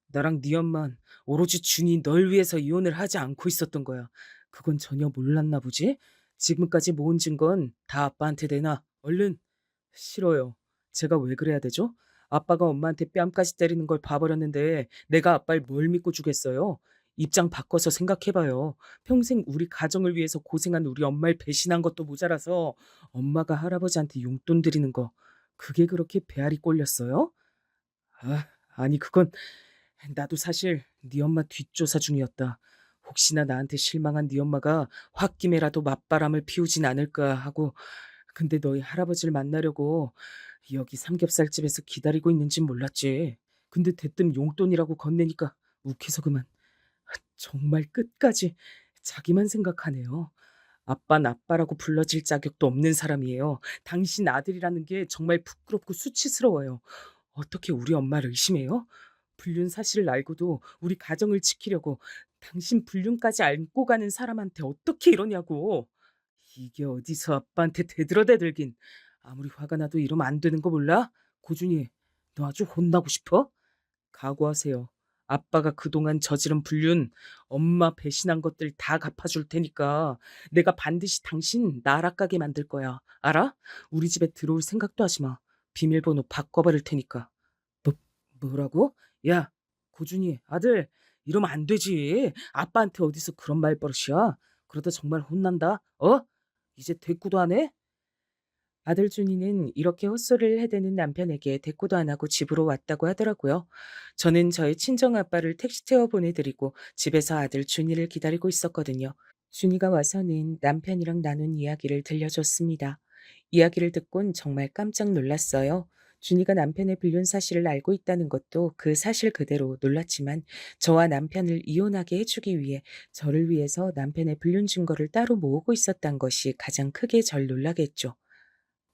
나랑 네 엄만 오로지 준이 널 위해서 이혼을 하지 않고 있었던 거야. 그건 전혀 몰랐나 보지? 지금까지 모은 증거는 다 아빠한테 내놔. 얼른. 싫어요. 제가 왜 그래야 되죠? 아빠가 엄마한테 뺨까지 때리는 걸 봐버렸는데 내가 아빠를 뭘 믿고 주겠어요? 입장 바꿔서 생각해봐요. 평생 우리 가정을 위해서 고생한 우리 엄마를 배신한 것도 모자라서 엄마가 할아버지한테 용돈 드리는 거 그게 그렇게 배알이 꼴렸어요? 아니 그건 나도 사실 네 엄마 뒷조사 중이었다. 혹시나 나한테 실망한 네 엄마가 홧김에라도 맞바람을 피우진 않을까 하고. 근데 너희 할아버지를 만나려고 여기 삼겹살집에서 기다리고 있는진 몰랐지. 근데 대뜸 용돈이라고 건네니까 욱해서 그만. 정말 끝까지 자기만 생각하네요. 아빤 아빠라고 불러질 자격도 없는 사람이에요. 당신 아들이라는 게 정말 부끄럽고 수치스러워요. 어떻게 우리 엄마를 의심해요? 불륜 사실을 알고도 우리 가정을 지키려고 당신 불륜까지 안고 가는 사람한테 어떻게 이러냐고. 이게 어디서 아빠한테 대들긴. 아무리 화가 나도 이러면 안 되는 거 몰라? 고준이, 너 아주 혼나고 싶어? 각오하세요. 아빠가 그동안 저지른 불륜, 엄마 배신한 것들 다 갚아줄 테니까 내가 반드시 당신 나락가게 만들 거야. 알아? 우리 집에 들어올 생각도 하지 마. 비밀번호 바꿔버릴 테니까. 뭐, 뭐라고? 야, 고준이, 아들, 이러면 안 되지. 아빠한테 어디서 그런 말버릇이야? 그러다 정말 혼난다. 어? 이제 대꾸도 안 해? 아들 준이는 이렇게 헛소리를 해대는 남편에게 대꾸도 안 하고 집으로 왔다고 하더라고요. 저는 저희 친정아빠를 택시 태워 보내드리고 집에서 아들 준이를 기다리고 있었거든요. 준이가 와서는 남편이랑 나눈 이야기를 들려줬습니다. 이야기를 듣곤 정말 깜짝 놀랐어요. 준이가 남편의 불륜 사실을 알고 있다는 것도 그 사실 그대로 놀랐지만 저와 남편을 이혼하게 해주기 위해 저를 위해서 남편의 불륜 증거를 따로 모으고 있었던 것이 가장 크게 절 놀라게 했죠.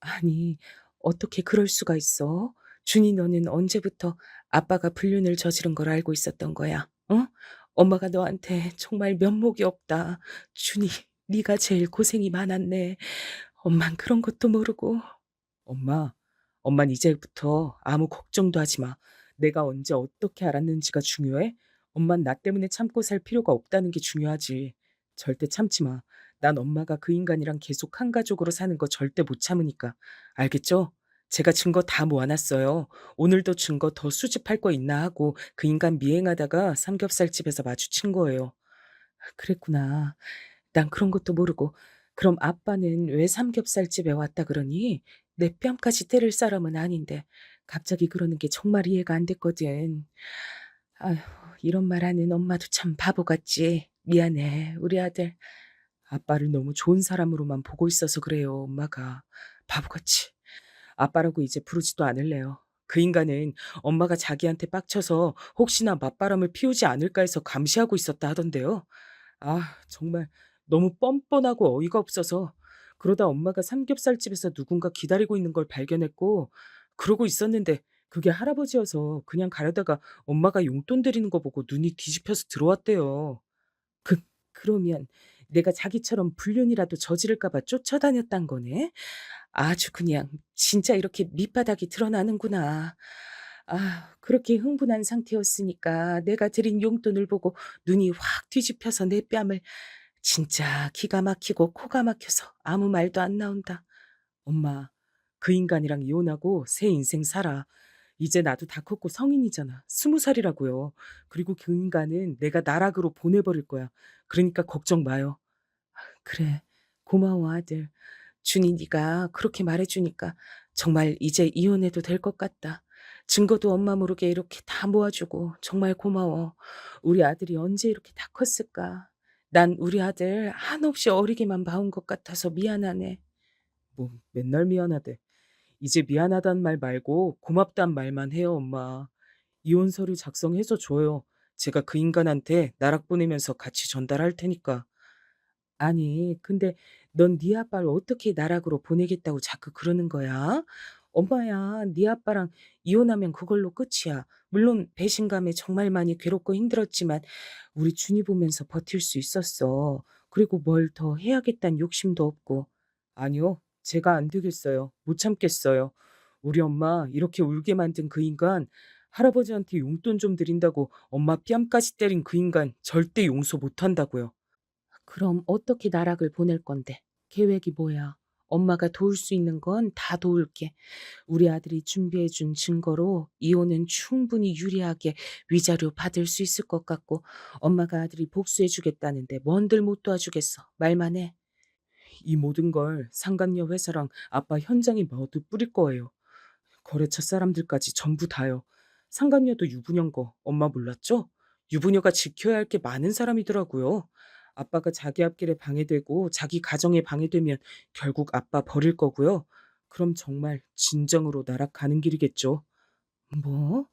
아니, 어떻게 그럴 수가 있어? 준이 너는 언제부터 아빠가 불륜을 저지른 걸 알고 있었던 거야? 어? 엄마가 너한테 정말 면목이 없다. 준이, 네가 제일 고생이 많았네. 엄만 그런 것도 모르고. 엄마, 엄만 이제부터 아무 걱정도 하지 마. 내가 언제 어떻게 알았는지가 중요해? 엄만 나 때문에 참고 살 필요가 없다는 게 중요하지. 절대 참지 마. 난 엄마가 그 인간이랑 계속 한 가족으로 사는 거 절대 못 참으니까. 알겠죠? 제가 증거 다 모아놨어요. 오늘도 증거 더 수집할 거 있나 하고 그 인간 미행하다가 삼겹살집에서 마주친 거예요. 그랬구나. 난 그런 것도 모르고. 그럼 아빠는 왜 삼겹살집에 왔다 그러니? 내 뺨까지 때릴 사람은 아닌데 갑자기 그러는 게 정말 이해가 안 됐거든. 아휴, 이런 말 하는 엄마도 참 바보 같지. 미안해, 우리 아들. 아빠를 너무 좋은 사람으로만 보고 있어서 그래요, 엄마가. 바보같이. 아빠라고 이제 부르지도 않을래요. 그 인간은 엄마가 자기한테 빡쳐서 혹시나 맞바람을 피우지 않을까 해서 감시하고 있었다 하던데요. 정말 너무 뻔뻔하고 어이가 없어서 그러다 엄마가 삼겹살집에서 누군가 기다리고 있는 걸 발견했고 그러고 있었는데 그게 할아버지여서 그냥 가려다가 엄마가 용돈 드리는 거 보고 눈이 뒤집혀서 들어왔대요. 그러면 내가 자기처럼 불륜이라도 저지를까 봐 쫓아다녔단 거네? 아주 그냥 진짜 이렇게 밑바닥이 드러나는구나. 아, 그렇게 흥분한 상태였으니까 내가 드린 용돈을 보고 눈이 확 뒤집혀서 내 뺨을 진짜 기가 막히고 코가 막혀서 아무 말도 안 나온다. 엄마, 그 인간이랑 이혼하고 새 인생 살아. 이제 나도 다 컸고 성인이잖아. 20살이라고요. 그리고 그 인간은 내가 나락으로 보내버릴 거야. 그러니까 걱정 마요. 그래, 고마워 아들. 준이 네가 그렇게 말해주니까 정말 이제 이혼해도 될 것 같다. 증거도 엄마 모르게 이렇게 다 모아주고 정말 고마워. 우리 아들이 언제 이렇게 다 컸을까? 난 우리 아들 한없이 어리게만 봐온 것 같아서 미안하네. 뭐 맨날 미안하대. 이제 미안하단 말 말고 고맙단 말만 해요, 엄마. 이혼 서류 작성해서 줘요. 제가 그 인간한테 나락 보내면서 같이 전달할 테니까. 아니, 근데 넌 네 아빠를 어떻게 나락으로 보내겠다고 자꾸 그러는 거야? 엄마야, 네 아빠랑 이혼하면 그걸로 끝이야. 물론 배신감에 정말 많이 괴롭고 힘들었지만 우리 준이 보면서 버틸 수 있었어. 그리고 뭘 더 해야겠다는 욕심도 없고. 아니요, 제가 안 되겠어요. 못 참겠어요. 우리 엄마 이렇게 울게 만든 그 인간, 할아버지한테 용돈 좀 드린다고 엄마 뺨까지 때린 그 인간 절대 용서 못 한다고요. 그럼 어떻게 나락을 보낼 건데? 계획이 뭐야? 엄마가 도울 수 있는 건 다 도울게. 우리 아들이 준비해준 증거로 이혼은 충분히 유리하게 위자료 받을 수 있을 것 같고, 엄마가 아들이 복수해주겠다는데 뭔들 못 도와주겠어. 말만 해. 이 모든 걸 상간녀 회사랑 아빠 현장에 모두 뿌릴 거예요. 거래처 사람들까지 전부 다요. 상간녀도 유부녀인 거 엄마 몰랐죠? 유부녀가 지켜야 할 게 많은 사람이더라고요. 아빠가 자기 앞길에 방해되고 자기 가정에 방해되면 결국 아빠 버릴 거고요. 그럼 정말 진정으로 날아가는 길이겠죠. 뭐?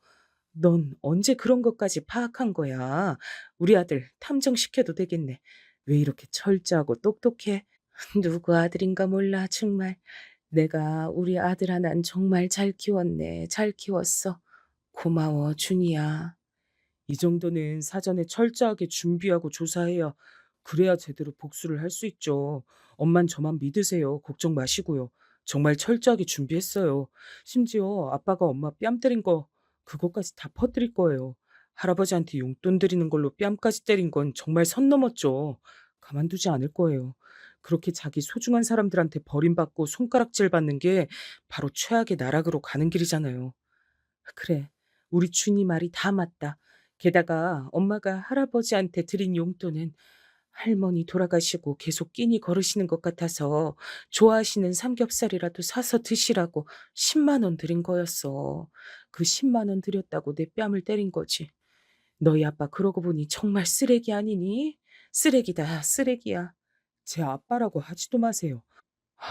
넌 언제 그런 것까지 파악한 거야? 우리 아들 탐정시켜도 되겠네. 왜 이렇게 철저하고 똑똑해? 누구 아들인가 몰라, 정말. 내가 우리 아들 하나는 정말 잘 키웠네. 잘 키웠어. 고마워, 준이야. 이 정도는 사전에 철저하게 준비하고 조사해야 그래야 제대로 복수를 할 수 있죠. 엄만 저만 믿으세요. 걱정 마시고요. 정말 철저하게 준비했어요. 심지어 아빠가 엄마 뺨 때린 거 그것까지 다 퍼뜨릴 거예요. 할아버지한테 용돈 드리는 걸로 뺨까지 때린 건 정말 선 넘었죠. 가만두지 않을 거예요. 그렇게 자기 소중한 사람들한테 버림받고 손가락질 받는 게 바로 최악의 나락으로 가는 길이잖아요. 그래, 우리 준이 말이 다 맞다. 게다가 엄마가 할아버지한테 드린 용돈은 할머니 돌아가시고 계속 끼니 거르시는 것 같아서 좋아하시는 삼겹살이라도 사서 드시라고 10만 원 드린 거였어. 그 10만 원 드렸다고 내 뺨을 때린 거지. 너희 아빠 그러고 보니 정말 쓰레기 아니니? 쓰레기다, 쓰레기야. 제 아빠라고 하지도 마세요.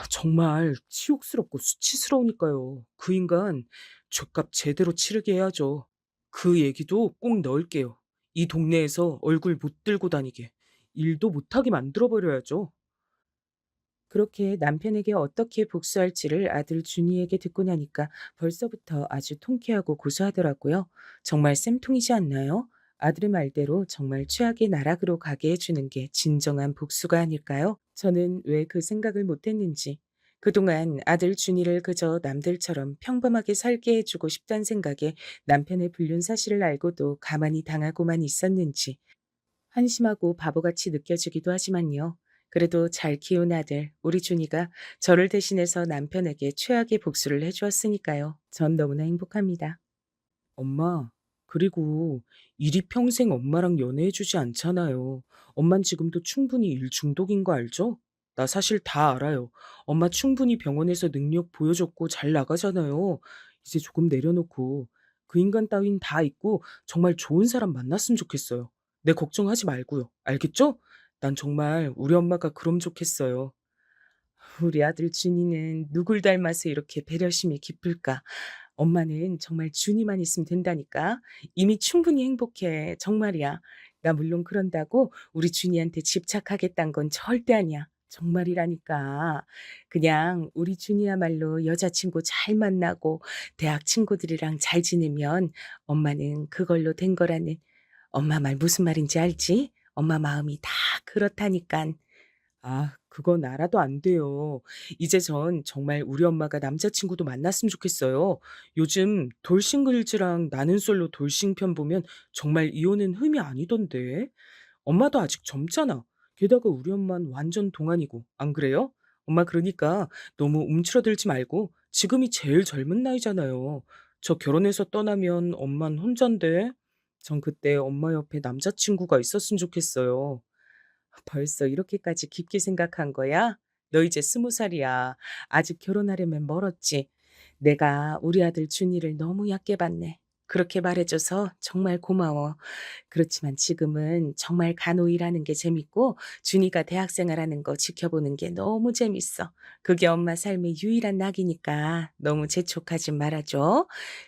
정말 치욕스럽고 수치스러우니까요. 그 인간 죗값 제대로 치르게 해야죠. 그 얘기도 꼭 넣을게요. 이 동네에서 얼굴 못 들고 다니게. 일도 못하게 만들어 버려야죠. 그렇게 남편에게 어떻게 복수할지를 아들 준이에게 듣고 나니까 벌써부터 아주 통쾌하고 고소하더라고요. 정말 쌤통이지 않나요? 아들의 말대로 정말 최악의 나락으로 가게 해주는 게 진정한 복수가 아닐까요? 저는 왜 그 생각을 못했는지, 그동안 아들 준이를 그저 남들처럼 평범하게 살게 해주고 싶다는 생각에 남편의 불륜 사실을 알고도 가만히 당하고만 있었는지, 한심하고 바보같이 느껴지기도 하지만요. 그래도 잘 키운 아들, 우리 준이가 저를 대신해서 남편에게 최악의 복수를 해주었으니까요. 전 너무나 행복합니다. 엄마, 그리고 일이 평생 엄마랑 연애해주지 않잖아요. 엄만 지금도 충분히 일 중독인 거 알죠? 나 사실 다 알아요. 엄마 충분히 병원에서 능력 보여줬고 잘 나가잖아요. 이제 조금 내려놓고 그 인간 따윈 다 잊고 정말 좋은 사람 만났으면 좋겠어요. 내 걱정하지 말고요. 알겠죠? 난 정말 우리 엄마가 그럼 좋겠어요. 우리 아들 준이는 누굴 닮아서 이렇게 배려심이 깊을까? 엄마는 정말 준이만 있으면 된다니까. 이미 충분히 행복해. 정말이야. 나 물론 그런다고 우리 준이한테 집착하겠다는 건 절대 아니야. 정말이라니까. 그냥 우리 준이야말로 여자친구 잘 만나고 대학 친구들이랑 잘 지내면 엄마는 그걸로 된 거라는, 엄마 말 무슨 말인지 알지? 엄마 마음이 다 그렇다니깐. 아, 그건 알아도 안 돼요. 이제 전 정말 우리 엄마가 남자친구도 만났으면 좋겠어요. 요즘 돌싱글즈랑 나는 솔로 돌싱 편 보면 정말 이혼은 흠이 아니던데. 엄마도 아직 젊잖아. 게다가 우리 엄마는 완전 동안이고. 안 그래요? 엄마 그러니까 너무 움츠러들지 말고 지금이 제일 젊은 나이잖아요. 저 결혼해서 떠나면 엄만 혼잔데. 전 그때 엄마 옆에 남자친구가 있었으면 좋겠어요. 벌써 이렇게까지 깊게 생각한 거야? 너 이제 20살이야. 아직 결혼하려면 멀었지. 내가 우리 아들 준이를 너무 얕게 봤네. 그렇게 말해줘서 정말 고마워. 그렇지만 지금은 정말 간호 일하는 게 재밌고 준이가 대학생활하는 거 지켜보는 게 너무 재밌어. 그게 엄마 삶의 유일한 낙이니까 너무 재촉하지 말아줘.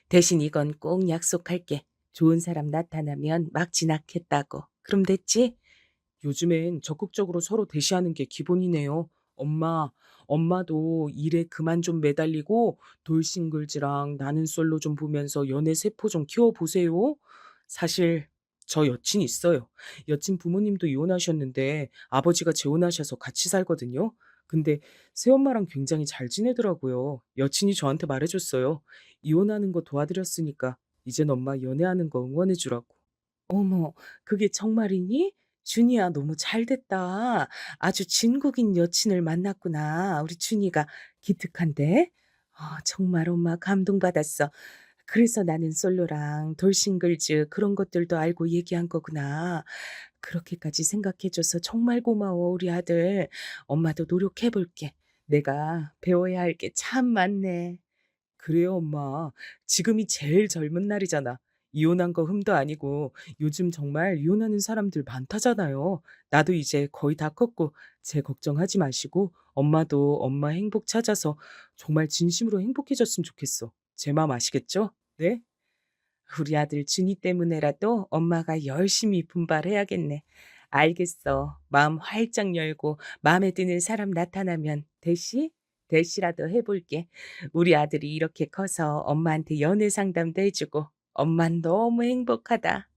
대신 이건 꼭 약속할게. 좋은 사람 나타나면 막 지나겠다고. 그럼 됐지? 요즘엔 적극적으로 서로 대시하는 게 기본이네요. 엄마, 엄마도 일에 그만 좀 매달리고 돌싱글즈랑 나는 솔로 좀 보면서 연애 세포 좀 키워보세요. 사실 저 여친 있어요. 여친 부모님도 이혼하셨는데 아버지가 재혼하셔서 같이 살거든요. 근데 새엄마랑 굉장히 잘 지내더라고요. 여친이 저한테 말해줬어요. 이혼하는 거 도와드렸으니까 이젠 엄마 연애하는 거 응원해주라고. 어머, 그게 정말이니? 준이야, 너무 잘 됐다. 아주 진국인 여친을 만났구나. 우리 준이가 기특한데? 정말 엄마 감동받았어. 그래서 나는 솔로랑 돌싱글즈 그런 것들도 알고 얘기한 거구나. 그렇게까지 생각해줘서 정말 고마워, 우리 아들. 엄마도 노력해볼게. 내가 배워야 할 게 참 많네. 그래요, 엄마. 지금이 제일 젊은 날이잖아. 이혼한 거 흠도 아니고 요즘 정말 이혼하는 사람들 많다잖아요. 나도 이제 거의 다 컸고 제 걱정하지 마시고 엄마도 엄마 행복 찾아서 정말 진심으로 행복해졌으면 좋겠어. 제 마음 아시겠죠? 네? 우리 아들 준이 때문에라도 엄마가 열심히 분발해야겠네. 알겠어. 마음 활짝 열고 마음에 드는 사람 나타나면 대시라도 해볼게. 우리 아들이 이렇게 커서 엄마한테 연애 상담도 해주고 엄만 너무 행복하다.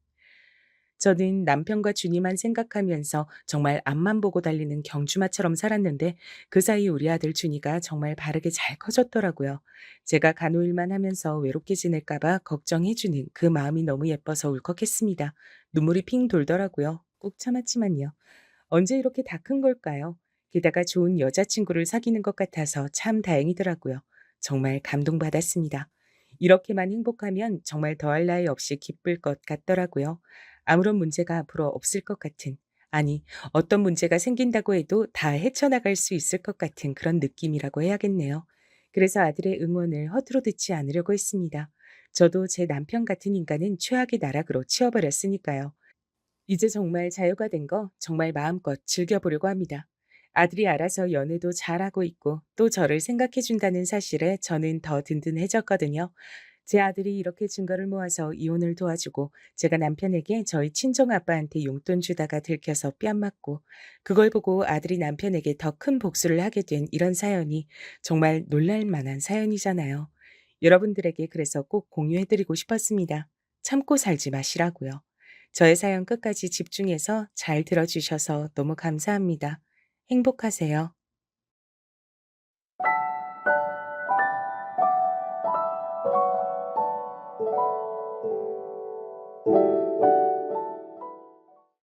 저는 남편과 준이만 생각하면서 정말 앞만 보고 달리는 경주마처럼 살았는데 그 사이 우리 아들 준이가 정말 바르게 잘 커졌더라고요. 제가 간호일만 하면서 외롭게 지낼까봐 걱정해주는 그 마음이 너무 예뻐서 울컥했습니다. 눈물이 핑 돌더라고요. 꾹 참았지만요. 언제 이렇게 다 큰 걸까요? 게다가 좋은 여자친구를 사귀는 것 같아서 참 다행이더라고요. 정말 감동받았습니다. 이렇게만 행복하면 정말 더할 나위 없이 기쁠 것 같더라고요. 아무런 문제가 앞으로 없을 것 같은, 아니, 어떤 문제가 생긴다고 해도 다 헤쳐나갈 수 있을 것 같은 그런 느낌이라고 해야겠네요. 그래서 아들의 응원을 허투루 듣지 않으려고 했습니다. 저도 제 남편 같은 인간은 최악의 나락으로 치워버렸으니까요. 이제 정말 자유가 된 거 정말 마음껏 즐겨보려고 합니다. 아들이 알아서 연애도 잘하고 있고 또 저를 생각해 준다는 사실에 저는 더 든든해졌거든요. 제 아들이 이렇게 증거를 모아서 이혼을 도와주고 제가 남편에게 저희 친정 아빠한테 용돈 주다가 들켜서 뺨 맞고 그걸 보고 아들이 남편에게 더 큰 복수를 하게 된 이런 사연이 정말 놀랄 만한 사연이잖아요. 여러분들에게 그래서 꼭 공유해드리고 싶었습니다. 참고 살지 마시라고요. 저의 사연 끝까지 집중해서 잘 들어주셔서 너무 감사합니다. 행복하세요.